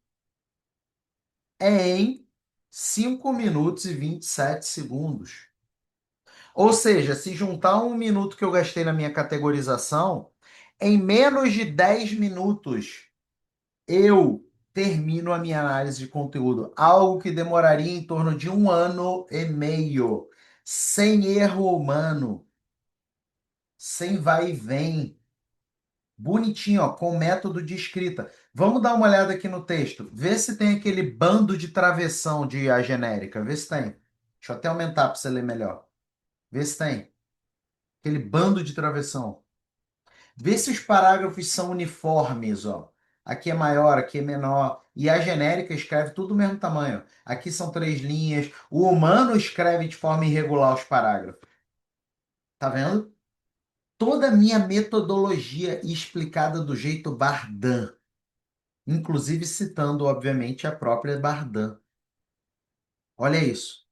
em 5 minutos e 27 segundos. Ou seja, se juntar um minuto que eu gastei na minha categorização, em menos de 10 minutos eu termino a minha análise de conteúdo. Algo que demoraria em torno de 1 ano e meio, sem erro humano, sem vai e vem. Bonitinho, ó, com método de escrita. Vamos dar uma olhada aqui no texto. Vê se tem aquele bando de travessão de a genérica. Vê se tem. Deixa eu até aumentar para você ler melhor. Vê se tem. Aquele bando de travessão. Vê se os parágrafos são uniformes, ó. Aqui é maior, aqui é menor. E a genérica escreve tudo do mesmo tamanho. Aqui são 3 linhas. O humano escreve de forma irregular os parágrafos. Tá vendo? Toda a minha metodologia explicada do jeito Bardan. Inclusive citando, obviamente, a própria Bardan. Olha isso.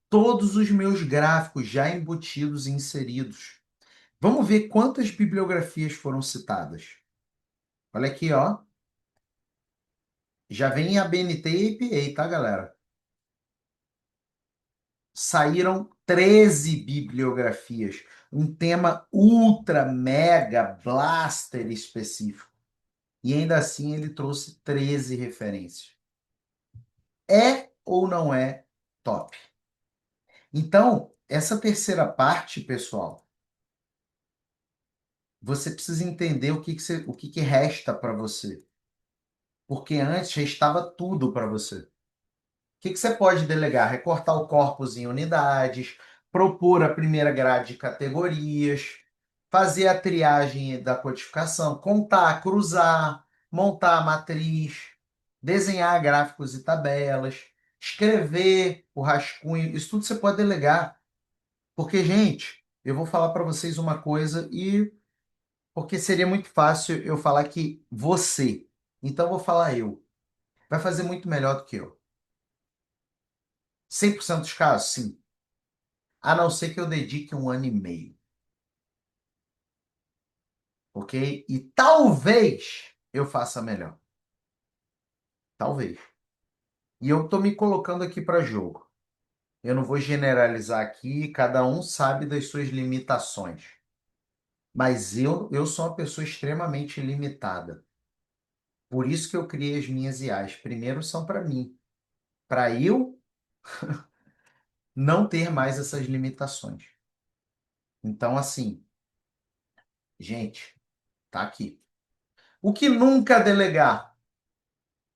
Todos os meus gráficos já embutidos e inseridos. Vamos ver quantas bibliografias foram citadas. Olha aqui, ó. Já vem a BNT e APA, tá, galera? Saíram 13 bibliografias. Um tema ultra, mega, blaster específico. E ainda assim ele trouxe 13 referências. É ou não é top? Então, essa terceira parte, pessoal, você precisa entender o que que resta para você. Porque antes restava tudo para você. O que que você pode delegar? Recortar o corpus em unidades, propor a primeira grade de categorias, fazer a triagem da codificação, contar, cruzar, montar a matriz, desenhar gráficos e tabelas, escrever o rascunho. Isso tudo você pode delegar. Porque, gente, eu vou falar para vocês uma coisa e porque seria muito fácil eu falar que você. Então, eu vou falar eu. Vai fazer muito melhor do que eu. 100% dos casos, sim. A não ser que eu dedique 1 ano e meio, ok? E talvez eu faça melhor. Talvez. E eu estou me colocando aqui para jogo. Eu não vou generalizar aqui, cada um sabe das suas limitações. Mas eu sou uma pessoa extremamente limitada. Por isso que eu criei as minhas IAs. Primeiro são para mim, para eu não ter mais essas limitações. Então, assim, gente, tá aqui. O que nunca delegar?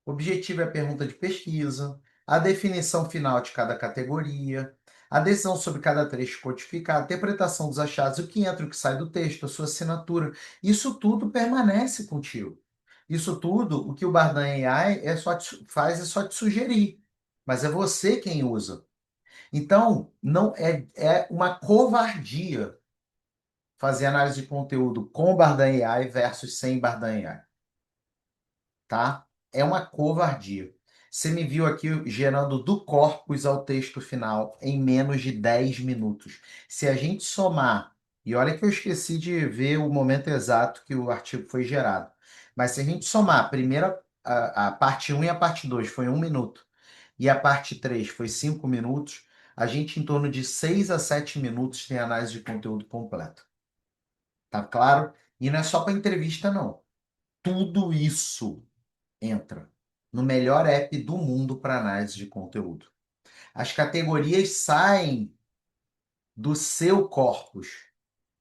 O objetivo é a pergunta de pesquisa, a definição final de cada categoria, a decisão sobre cada trecho codificado, a interpretação dos achados, o que entra e o que sai do texto, a sua assinatura. Isso tudo permanece contigo. Isso tudo, o que o Bardan AI faz é só te sugerir, mas é você quem usa. Então, não é uma covardia fazer análise de conteúdo com Bardan AI versus sem Bardan AI, tá? É uma covardia. Você me viu aqui gerando do corpus ao texto final em menos de 10 minutos. Se a gente somar, e olha que eu esqueci de ver o momento exato que o artigo foi gerado, mas se a gente somar a primeira, a parte um e a parte 2 foi 1 minuto, e a parte 3 foi 5 minutos, a gente em torno de 6 a 7 minutos tem análise de conteúdo completo. Tá claro? E não é só para entrevista, não. Tudo isso entra no melhor app do mundo para análise de conteúdo. As categorias saem do seu corpus.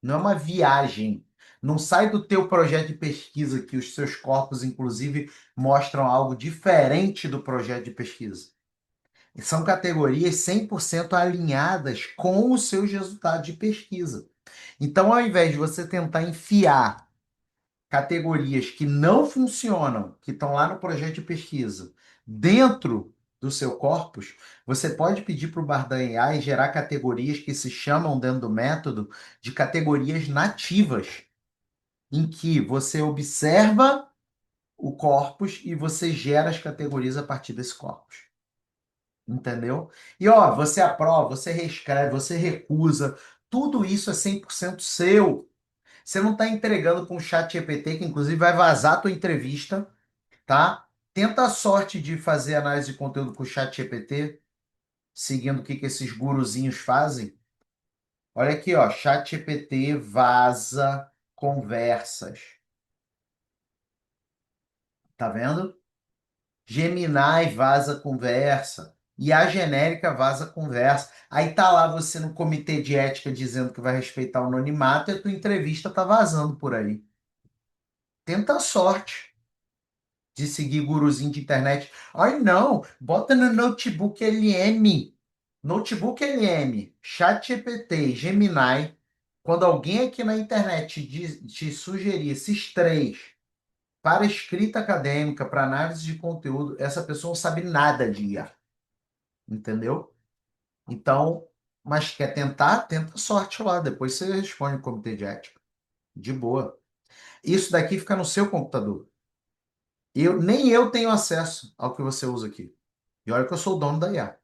Não é uma viagem. Não sai do teu projeto de pesquisa, que os seus corpos, inclusive, mostram algo diferente do projeto de pesquisa. São categorias 100% alinhadas com os seus resultados de pesquisa. Então, ao invés de você tentar enfiar categorias que não funcionam, que estão lá no projeto de pesquisa, dentro do seu corpus, você pode pedir para o Bardan AI gerar categorias que se chamam, dentro do método, de categorias nativas, em que você observa o corpus e você gera as categorias a partir desse corpus. Entendeu? E ó, você aprova, você reescreve, você recusa, tudo isso é 100% seu. Você não está entregando com o chat GPT, que inclusive vai vazar a tua entrevista, tá? Tenta a sorte de fazer análise de conteúdo com o chat GPT, seguindo o que esses guruzinhos fazem. Olha aqui, ó, chat GPT vaza conversas. Tá vendo? Gemini vaza conversa. E a genérica vaza conversa. Aí tá lá você no comitê de ética dizendo que vai respeitar o anonimato e a tua entrevista tá vazando por aí. Tenta a sorte de seguir guruzinho de internet. Ai, não, bota no Notebook LM. Notebook LM, ChatGPT, Gemini. Quando alguém aqui na internet te sugerir esses três para escrita acadêmica, para análise de conteúdo, essa pessoa não sabe nada de IA. Entendeu? Então, mas quer tentar? Tenta a sorte lá. Depois você responde no comitê de ética. De boa. Isso daqui fica no seu computador. Nem eu tenho acesso ao que você usa aqui. E olha que eu sou o dono da IA.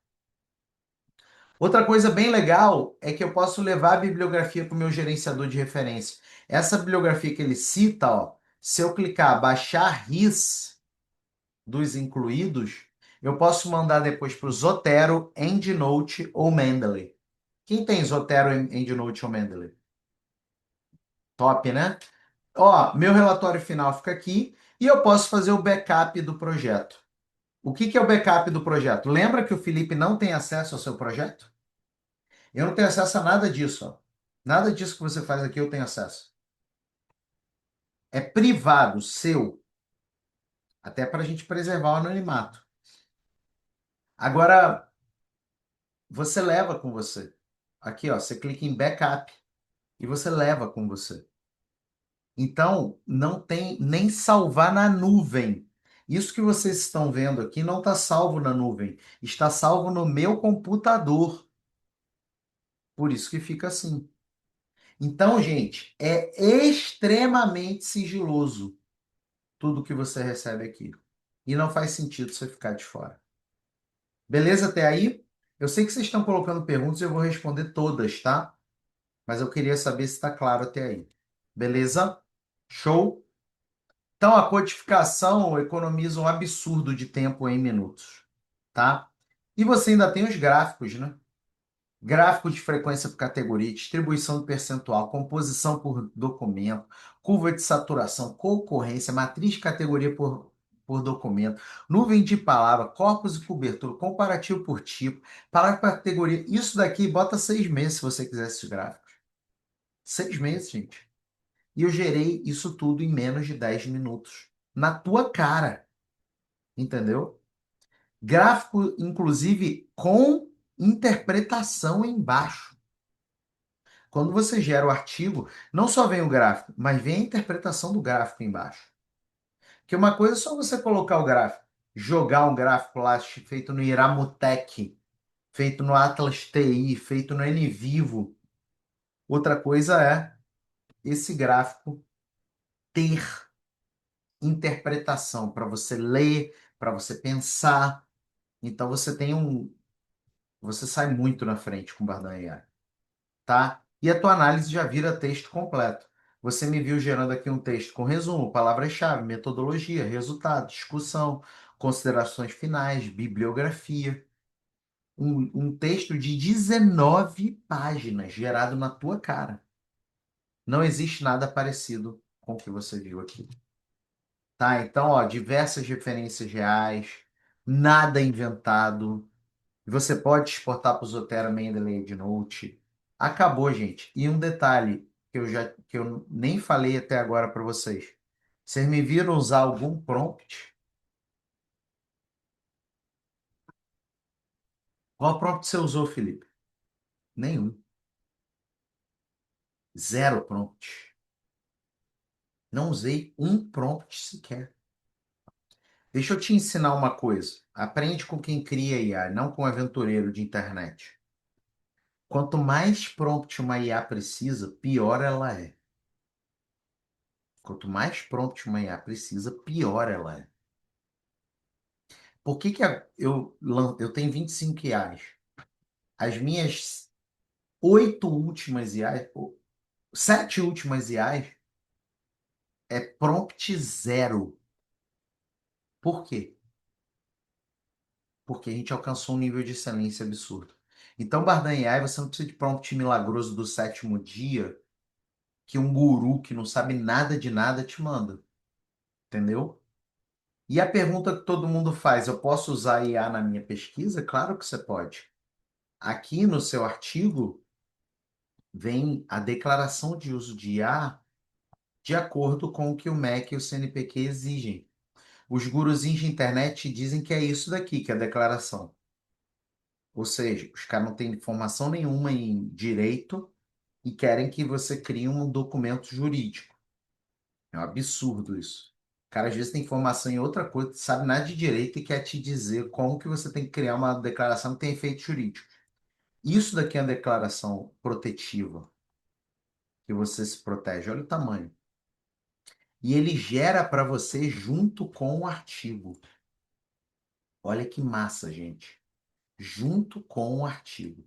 Outra coisa bem legal é que eu posso levar a bibliografia para o meu gerenciador de referência. Essa bibliografia que ele cita, ó, se eu clicar baixar RIS dos incluídos, eu posso mandar depois para o Zotero, EndNote ou Mendeley. Quem tem Zotero, EndNote ou Mendeley? Top, né? Ó, meu relatório final fica aqui e eu posso fazer o backup do projeto. O que que é o backup do projeto? Lembra que o Felipe não tem acesso ao seu projeto? Eu não tenho acesso a nada disso, ó. Nada disso que você faz aqui eu tenho acesso. É privado, seu, até para a gente preservar o anonimato. Agora, você leva com você. Aqui, ó, você clica em backup e você leva com você. Então, não tem nem salvar na nuvem. Isso que vocês estão vendo aqui não está salvo na nuvem, está salvo no meu computador. Por isso que fica assim. Então, gente, é extremamente sigiloso tudo que você recebe aqui. E não faz sentido você ficar de fora. Beleza até aí? Eu sei que vocês estão colocando perguntas e eu vou responder todas, tá? Mas eu queria saber se está claro até aí. Beleza? Show? Então, a codificação economiza um absurdo de tempo em minutos, tá? E você ainda tem os gráficos, né? Gráfico de frequência por categoria, distribuição do percentual, composição por documento, curva de saturação, concorrência, matriz de categoria por documento, nuvem de palavra, corpus e cobertura, comparativo por tipo, palavra por categoria. Isso daqui bota 6 meses se você quiser esses gráficos. 6 meses, gente. E eu gerei isso tudo em menos de 10 minutos. Na tua cara. Entendeu? Gráfico, inclusive, com interpretação embaixo. Quando você gera o artigo, não só vem o gráfico, mas vem a interpretação do gráfico embaixo. Que uma coisa é só você colocar o gráfico, jogar um gráfico lá feito no Iramutec, feito no Atlas TI, feito no NVivo. Outra coisa é esse gráfico ter interpretação para você ler, para você pensar. Então você sai muito na frente com o Bardan AI, tá? E a tua análise já vira texto completo. Você me viu gerando aqui um texto com resumo, palavras-chave, metodologia, resultado, discussão, considerações finais, bibliografia. Um texto de 19 páginas gerado na tua cara. Não existe nada parecido com o que você viu aqui. Tá? Então, ó, diversas referências reais, nada inventado. Você pode exportar para o Zotero Mendeley EndNote. Acabou, gente. E um detalhe que eu nem falei até agora para vocês. Vocês me viram usar algum prompt? Qual prompt você usou, Felipe? Nenhum. Zero prompt. Não usei um prompt sequer. Deixa eu te ensinar uma coisa. Aprende com quem cria IA, não com aventureiro de internet. Quanto mais prompt uma IA precisa, pior ela é. Quanto mais prompt uma IA precisa, pior ela é. Por que que eu tenho 25 IAs? As minhas 8 últimas IAs, 7 últimas IAs, é prompt zero. Por quê? Porque a gente alcançou um nível de excelência absurdo. Então, Bardan AI, você não precisa de prompt milagroso do sétimo dia que um guru que não sabe nada de nada te manda. Entendeu? E a pergunta que todo mundo faz, eu posso usar IA na minha pesquisa? Claro que você pode. Aqui no seu artigo vem a declaração de uso de IA de acordo com o que o MEC e o CNPq exigem. Os guruzinhos de internet dizem que é isso daqui, que é a declaração. Ou seja, os caras não têm formação nenhuma em direito e querem que você crie um documento jurídico. É um absurdo isso. O cara às vezes tem formação em outra coisa, sabe nada de direito e quer te dizer como que você tem que criar uma declaração que tem efeito jurídico. Isso daqui é uma declaração protetiva, que você se protege. Olha o tamanho. E ele gera para você junto com o artigo. Olha que massa, gente. Junto com o artigo.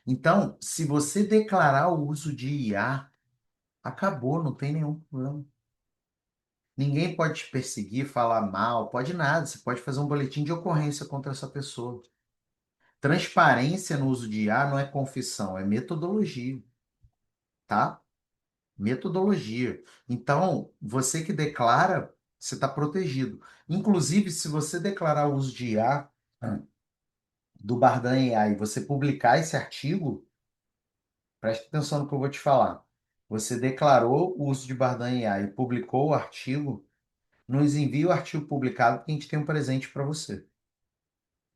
Então, se você declarar o uso de IA, acabou, não tem nenhum problema. Ninguém pode te perseguir, falar mal, pode nada. Você pode fazer um boletim de ocorrência contra essa pessoa. Transparência no uso de IA não é confissão, é metodologia, tá? Metodologia. Então, você que declara, você está protegido. Inclusive, se você declarar o uso de IA do Bardan AI e você publicar esse artigo, preste atenção no que eu vou te falar. Você declarou o uso de Bardan AI e publicou o artigo, nos envie o artigo publicado que a gente tem um presente para você.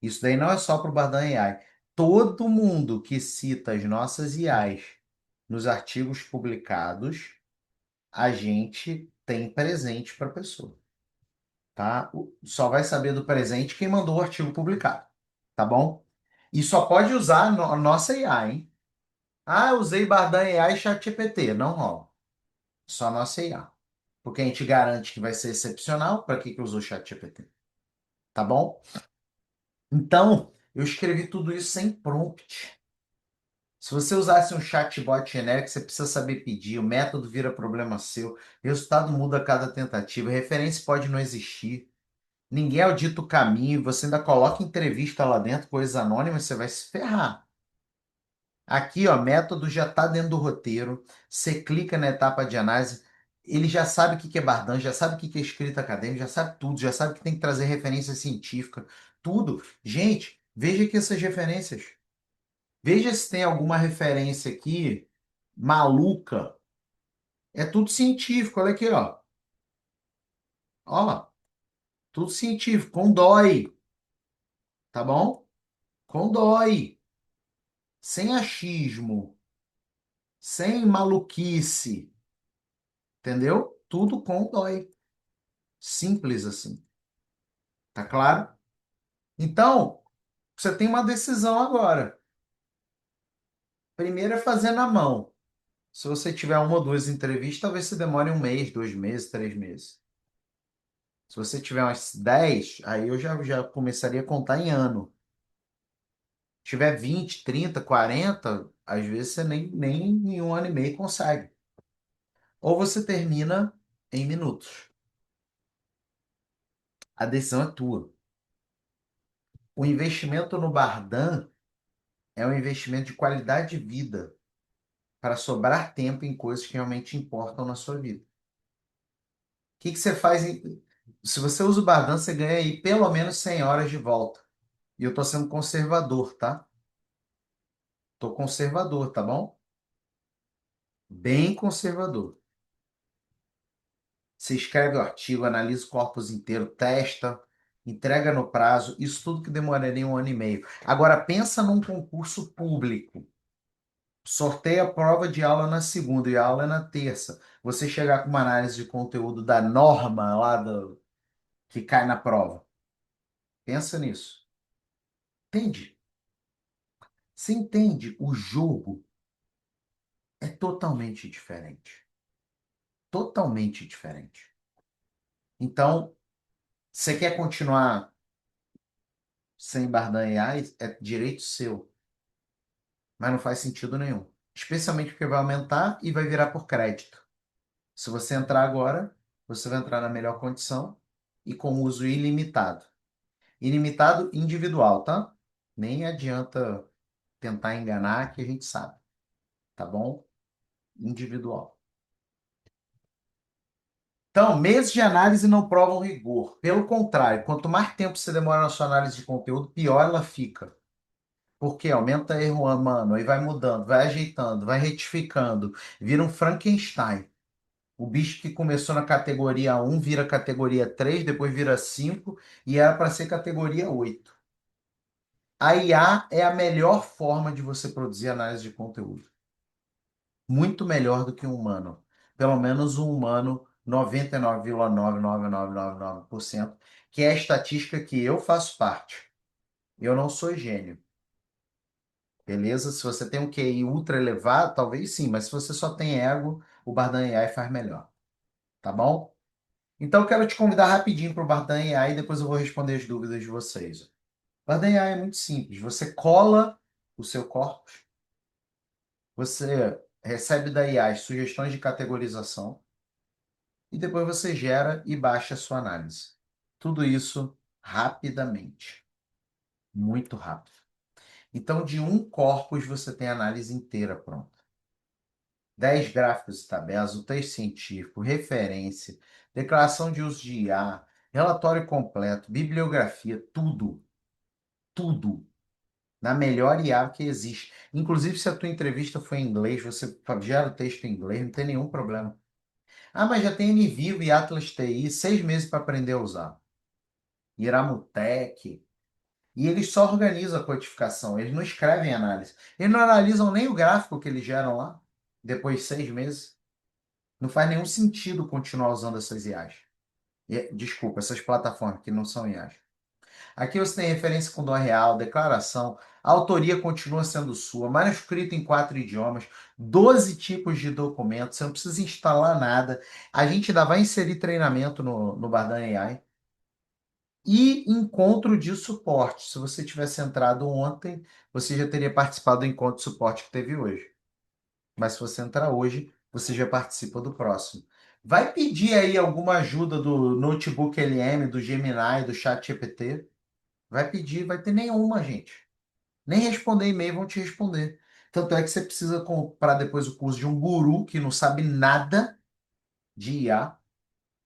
Isso daí não é só para o Bardan AI. Todo mundo que cita as nossas IAs nos artigos publicados, a gente tem presente para a pessoa, tá? Só vai saber do presente quem mandou o artigo publicado, tá bom? E só pode usar a nossa IA, hein? Ah, eu usei Bardan AI e ChatGPT. Não rola. Só a nossa IA. Porque a gente garante que vai ser excepcional. Para que que usou ChatGPT? Tá bom? Então, eu escrevi tudo isso sem prompt. Se você usasse um chatbot genérico, você precisa saber pedir, o método vira problema seu, o resultado muda a cada tentativa, referência pode não existir, ninguém audita o caminho, você ainda coloca entrevista lá dentro, coisas anônimas, você vai se ferrar. Aqui, ó, método já está dentro do roteiro, você clica na etapa de análise, ele já sabe o que que é Bardan, já sabe o que que é escrita acadêmica, já sabe tudo, já sabe que tem que trazer referência científica, tudo. Gente, veja aqui essas referências. Veja se tem alguma referência aqui maluca. É tudo científico, olha aqui, ó. Ó, tudo científico, com dói, tá bom? Com dói, sem achismo, sem maluquice, entendeu? Tudo com dói. Simples assim, tá claro? Então, você tem uma decisão agora. Primeiro é fazer na mão. Se você tiver uma ou duas entrevistas, talvez se demore um mês, 2 meses, 3 meses. Se você tiver umas 10, aí eu já começaria a contar em ano. Se tiver 20, 30, 40, às vezes você nem em um ano e meio consegue. Ou você termina em minutos. A decisão é tua. O investimento no Bardan é um investimento de qualidade de vida para sobrar tempo em coisas que realmente importam na sua vida. que você faz? Se você usa o Bardan, você ganha aí pelo menos 100 horas de volta. E eu tô sendo conservador, tá? Tô conservador, tá bom? Bem conservador. Você escreve o artigo, analisa o corpus inteiro, testa, entrega no prazo, isso tudo que demoraria 1 ano e meio. Agora, pensa num concurso público. Sorteia a prova de aula na segunda e a aula é na terça. Você chegar com uma análise de conteúdo da norma lá que cai na prova. Pensa nisso. Entende? Você entende? O jogo é totalmente diferente. Totalmente diferente. Então, você quer continuar sem barganhar? É direito seu, mas não faz sentido nenhum. Especialmente porque vai aumentar e vai virar por crédito. Se você entrar agora, você vai entrar na melhor condição e com uso ilimitado. Ilimitado individual, tá? Nem adianta tentar enganar, que a gente sabe, tá bom? Individual. Então, meses de análise não provam rigor. Pelo contrário, quanto mais tempo você demora na sua análise de conteúdo, pior ela fica. Porque aumenta erro humano, aí vai mudando, vai ajeitando, vai retificando, vira um Frankenstein. O bicho que começou na categoria 1 vira categoria 3, depois vira 5 e era para ser categoria 8. A IA é a melhor forma de você produzir análise de conteúdo. Muito melhor do que um humano. Pelo menos um humano, 99,99999%, que é a estatística que eu faço parte. Eu não sou gênio, beleza? Se você tem um QI ultra elevado, talvez sim, mas se você só tem ego, o Bardan AI faz melhor, tá bom? Então, eu quero te convidar rapidinho para o Bardan AI e depois eu vou responder as dúvidas de vocês. O Bardan AI é muito simples. Você cola o seu corpus, você recebe da IA as sugestões de categorização e depois você gera e baixa a sua análise. Tudo isso rapidamente, muito rápido. Então, de um corpus, você tem a análise inteira pronta. 10 gráficos e tabelas, o texto científico, referência, declaração de uso de IA, relatório completo, bibliografia, tudo, tudo, na melhor IA que existe. Inclusive, se a tua entrevista foi em inglês, você gera o texto em inglês, não tem nenhum problema. Ah, mas já tem NVivo e Atlas TI, 6 meses para aprender a usar. Iramutec. E eles só organizam a codificação, eles não escrevem análise. Eles não analisam nem o gráfico que eles geram lá, depois de 6 meses. Não faz nenhum sentido continuar usando essas IAs. Desculpa, essas plataformas que não são IAs. Aqui você tem referência com dom real, declaração, a autoria continua sendo sua, manuscrito em 4 idiomas, 12 tipos de documentos, você não precisa instalar nada. A gente ainda vai inserir treinamento no Bardan AI. E encontro de suporte. Se você tivesse entrado ontem, você já teria participado do encontro de suporte que teve hoje. Mas se você entrar hoje, você já participa do próximo. Vai pedir aí alguma ajuda do Notebook LM, do Gemini, do ChatGPT? Vai pedir, vai ter nenhuma, gente. Nem responder e-mail vão te responder. Tanto é que você precisa comprar depois o curso de um guru que não sabe nada de IA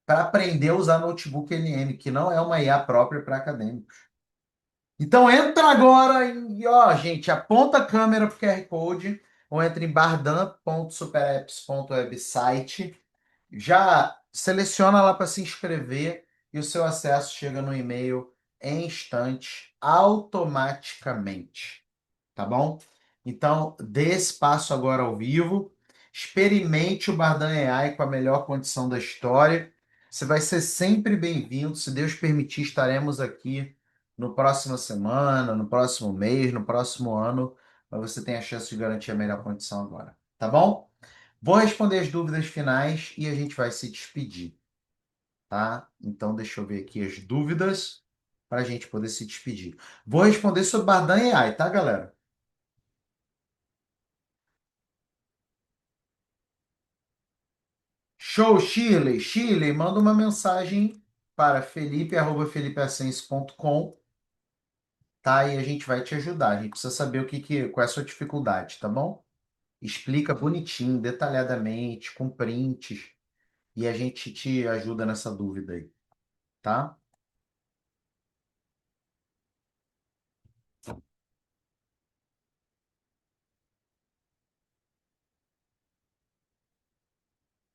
para aprender a usar Notebook LM, que não é uma IA própria para acadêmicos. Então entra agora e, ó, gente, aponta a câmera para o QR Code ou entra em bardan.superapps.website. Já seleciona lá para se inscrever e o seu acesso chega no e-mail em instantes, automaticamente. Tá bom? Então, dê esse passo agora ao vivo. Experimente o Bardan AI com a melhor condição da história. Você vai ser sempre bem-vindo. Se Deus permitir, estaremos aqui no próxima semana, no próximo mês, no próximo ano, mas você tem a chance de garantir a melhor condição agora. Tá bom? Vou responder as dúvidas finais e a gente vai se despedir, tá? Então, deixa eu ver aqui as dúvidas para a gente poder se despedir. Vou responder sobre Bardan AI, tá, galera? Show, Shirley. Shirley, manda uma mensagem para felipe@felipeascenso.com, tá? E a gente vai te ajudar. A gente precisa saber qual é a sua dificuldade, tá bom? Explica bonitinho, detalhadamente, com prints. e a gente te ajuda nessa dúvida aí, tá?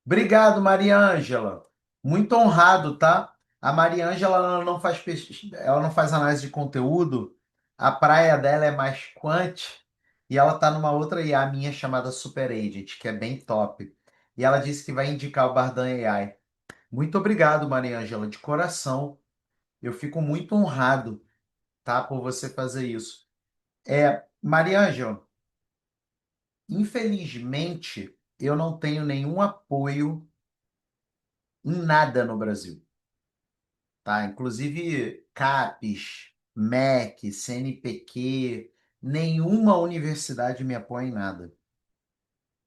Obrigado, Maria Ângela. Muito honrado, tá? A Maria Ângela ela não faz ela não faz análise de conteúdo. A praia dela é mais quant e ela tá numa outra IA minha chamada Super Agent, que é bem top. E ela disse que vai indicar o Bardan AI. Muito obrigado, Maria Ângela, de coração. Eu fico muito honrado, tá, por você fazer isso. Maria Ângela, infelizmente, eu não tenho nenhum apoio em nada no Brasil. Tá? Inclusive CAPES, MEC, CNPq, nenhuma universidade me apoia em nada,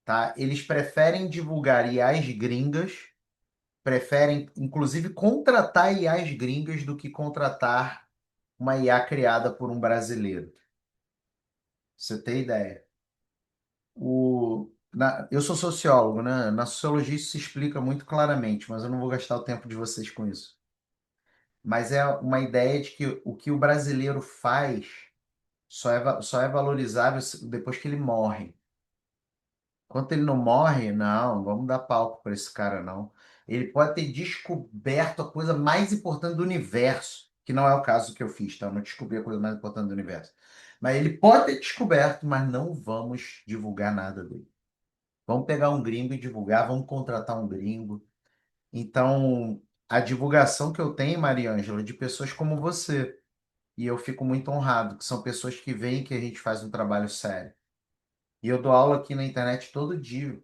tá? Eles preferem divulgar IAs gringas, preferem inclusive contratar IAs gringas do que contratar uma IA criada por um brasileiro. Pra você tem ideia? Eu sou sociólogo, né? Na sociologia isso se explica muito claramente, mas eu não vou gastar o tempo de vocês com isso. Mas é uma ideia de que o que o brasileiro faz só é valorizável depois que ele morre. Enquanto ele não morre, não, vamos dar palco para esse cara, não. Ele pode ter descoberto a coisa mais importante do universo, que não é o caso que eu fiz, tá? Eu não descobri a coisa mais importante do universo. Mas ele pode ter descoberto, mas não vamos divulgar nada dele. Vamos pegar um gringo e divulgar, vamos contratar um gringo. Então, a divulgação que eu tenho, Maria Ângela, é de pessoas como você. E eu fico muito honrado, que são pessoas que veem que a gente faz um trabalho sério. E eu dou aula aqui na internet todo dia.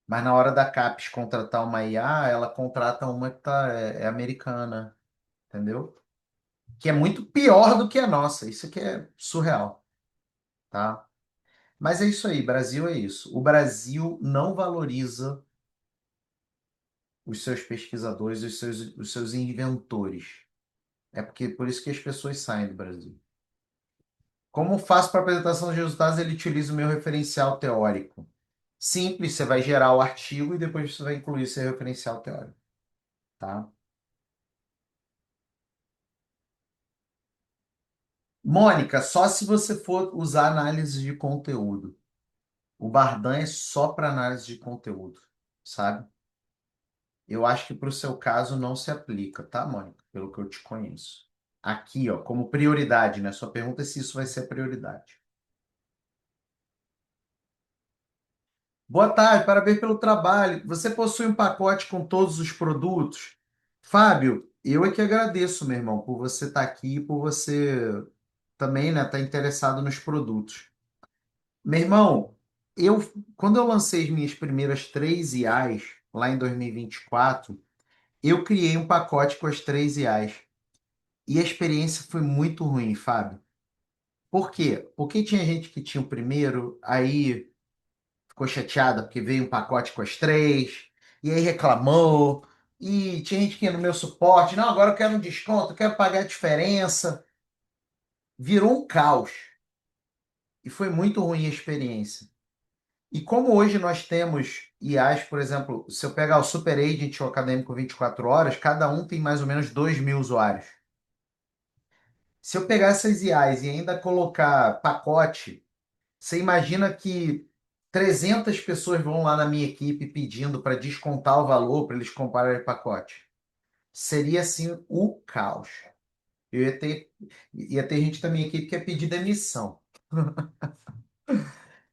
Mas na hora da CAPES contratar uma IA, ela contrata uma que é americana, entendeu? Que é muito pior do que a nossa. Isso aqui é surreal, tá? Mas é isso aí, Brasil é isso. O Brasil não valoriza os seus pesquisadores, os seus inventores. É porque por isso que as pessoas saem do Brasil. Como faço para apresentação de resultados? Ele utiliza o meu referencial teórico. Simples, você vai gerar o artigo e depois você vai incluir seu referencial teórico, tá? Mônica, só se você for usar análise de conteúdo. O Bardan é só para análise de conteúdo, sabe? Eu acho que para o seu caso não se aplica, tá, Mônica? Pelo que eu te conheço. Aqui, ó, como prioridade, né? Sua pergunta é se isso vai ser prioridade. Boa tarde, parabéns pelo trabalho. Você possui um pacote com todos os produtos? Fábio, eu é que agradeço, meu irmão, por você estar aqui e por você também, né, estar interessado nos produtos. Meu irmão, eu quando eu lancei as minhas primeiras três IAs, lá em 2024, eu criei um pacote com as três IAs. E a experiência foi muito ruim, Fábio. Por quê? Porque tinha gente que tinha o primeiro, aí ficou chateada porque veio um pacote com as três, e aí reclamou. E tinha gente que ia no meu suporte, não, agora eu quero um desconto, eu quero pagar a diferença. Virou um caos. E foi muito ruim a experiência. E como hoje nós temos IAs, por exemplo, se eu pegar o Super Agent ou o Acadêmico 24 horas, cada um tem mais ou menos 2.000 usuários. Se eu pegar essas IAs e ainda colocar pacote, você imagina que 300 pessoas vão lá na minha equipe pedindo para descontar o valor para eles comprarem pacote. Seria assim o caos. Eu ia ter gente da minha equipe que ia pedir demissão.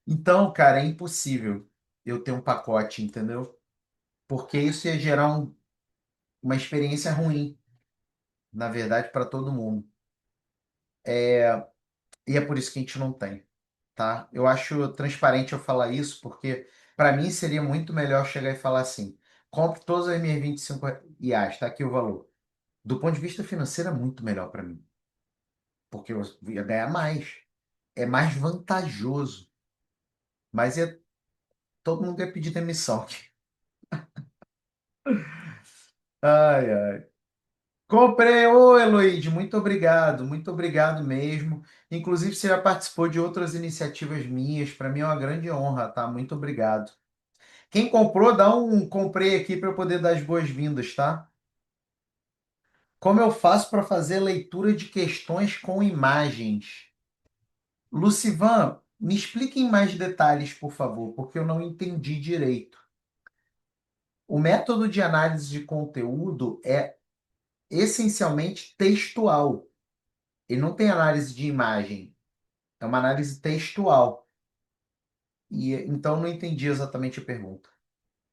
Então, cara, é impossível eu ter um pacote, entendeu? Porque isso ia gerar uma experiência ruim, na verdade, para todo mundo. E é por isso que a gente não tem, tá? Eu acho transparente eu falar isso, porque para mim seria muito melhor chegar e falar assim: compre todas as minhas 25 IAs, tá aqui o valor. Do ponto de vista financeiro, é muito melhor para mim, porque eu ia ganhar mais, é mais vantajoso, mas todo mundo ia pedir demissão. Ai, ai. Comprei, ô Heloíde, muito obrigado mesmo. Inclusive, você já participou de outras iniciativas minhas, para mim é uma grande honra, tá? Muito obrigado. Quem comprou, dá um comprei aqui para eu poder dar as boas-vindas, tá? Como eu faço para fazer leitura de questões com imagens? Lucivan, me explique em mais detalhes, por favor, porque eu não entendi direito. O método de análise de conteúdo é essencialmente textual. Ele não tem análise de imagem, é uma análise textual. E então não entendi exatamente a pergunta,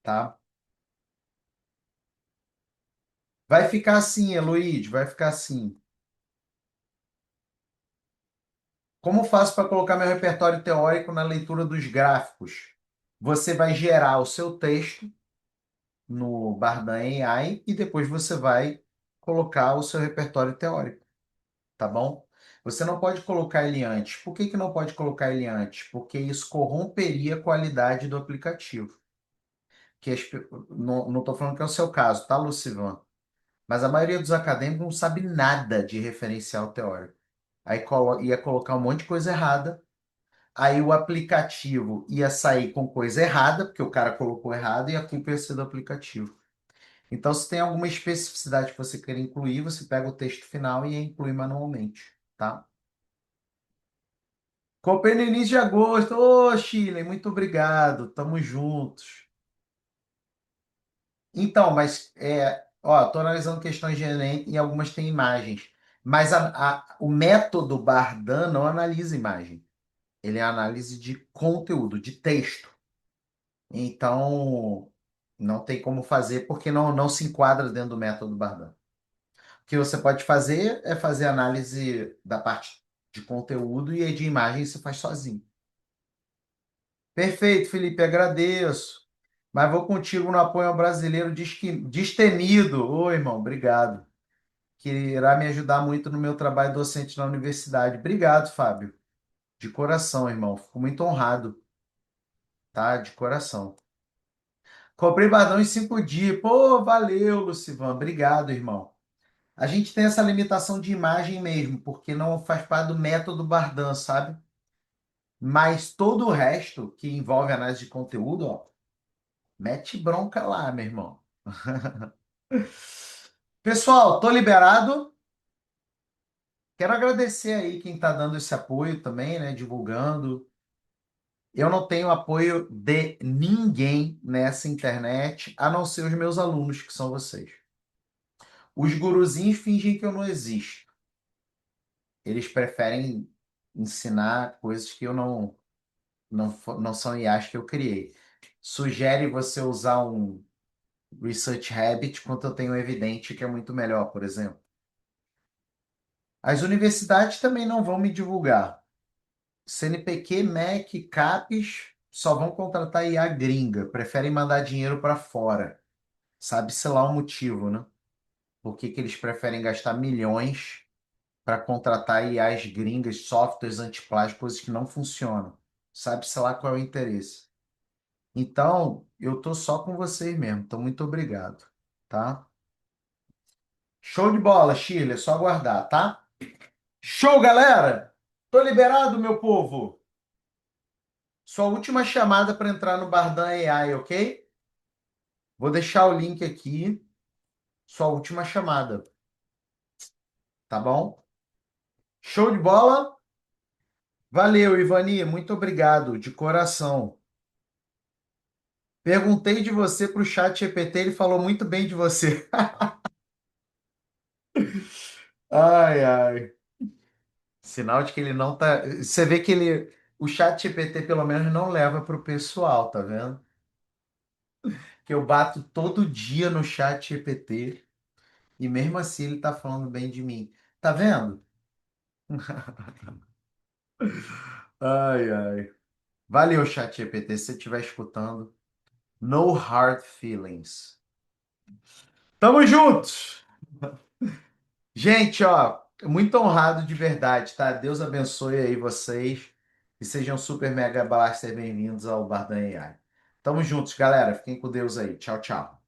tá? Vai ficar assim, Heloíde, vai ficar assim. Como faço para colocar meu repertório teórico na leitura dos gráficos? Você vai gerar o seu texto no Bardan AI e depois você vai colocar o seu repertório teórico, tá bom? Você não pode colocar ele antes. Por que que não pode colocar ele antes? Porque isso corromperia a qualidade do aplicativo. Não estou falando que é o seu caso, tá, Lucivan? Mas a maioria dos acadêmicos não sabe nada de referencial teórico. Aí ia colocar um monte de coisa errada. Aí o aplicativo ia sair com coisa errada, porque o cara colocou errado e a culpa ia ser do aplicativo. Então, se tem alguma especificidade que você queira incluir, você pega o texto final e inclui manualmente, tá? Comprei no início de agosto. Ô, Chile, muito obrigado. Tamo juntos. Então, mas ó, tô analisando questões de Enem e algumas têm imagens. Mas o método Bardan não analisa imagem. Ele é análise de conteúdo, de texto. Então, não tem como fazer porque não se enquadra dentro do método Bardan. O que você pode fazer é fazer análise da parte de conteúdo e aí de imagem você faz sozinho. Perfeito, Felipe, agradeço. Mas vou contigo no apoio ao brasileiro destemido. Ô, irmão, obrigado. Que irá me ajudar muito no meu trabalho docente na universidade. Obrigado, Fábio. De coração, irmão. Fico muito honrado, tá? De coração. Comprei Badão em 5 dias. Pô, valeu, Lucivan. Obrigado, irmão. A gente tem essa limitação de imagem mesmo, porque não faz parte do método Bardan, sabe? Mas todo o resto que envolve análise de conteúdo, ó, mete bronca lá, meu irmão. Pessoal, tô liberado. Quero agradecer aí quem está dando esse apoio também, né? Divulgando. Eu não tenho apoio de ninguém nessa internet, a não ser os meus alunos, que são vocês. Os guruzinhos fingem que eu não existo. Eles preferem ensinar coisas que eu não são IAs que eu criei. Sugere você usar um Research Habit quando eu tenho evidente que é muito melhor, por exemplo. As universidades também não vão me divulgar. CNPq, MEC, CAPES só vão contratar IA gringa, preferem mandar dinheiro para fora. Sabe-se lá o motivo, né? Por que que eles preferem gastar milhões para contratar IAs gringas, softwares antiplágicos, coisas que não funcionam? Sabe-se lá qual é o interesse. Então, eu tô só com vocês mesmo. Então, muito obrigado, tá? Show de bola, Shirley. É só aguardar, tá? Show, galera! Tô liberado, meu povo. Sua última chamada para entrar no Bardan AI, ok? Vou deixar o link aqui. Sua última chamada, tá bom? Show de bola? Valeu, Ivani. Muito obrigado, de coração. Perguntei de você para o chat GPT, ele falou muito bem de você. Ai, ai. Sinal de que ele não tá. Você vê que o chat GPT pelo menos não leva para o pessoal, tá vendo? Que eu bato todo dia no chat GPT e mesmo assim ele tá falando bem de mim. Tá vendo? Ai, ai. Valeu, chat GPT, se você estiver escutando. No hard feelings. Tamo juntos! Gente, ó, muito honrado de verdade, tá? Deus abençoe aí vocês e sejam super mega blaster bem-vindos ao Bardan AI. Tamo juntos, galera. Fiquem com Deus aí. Tchau, tchau.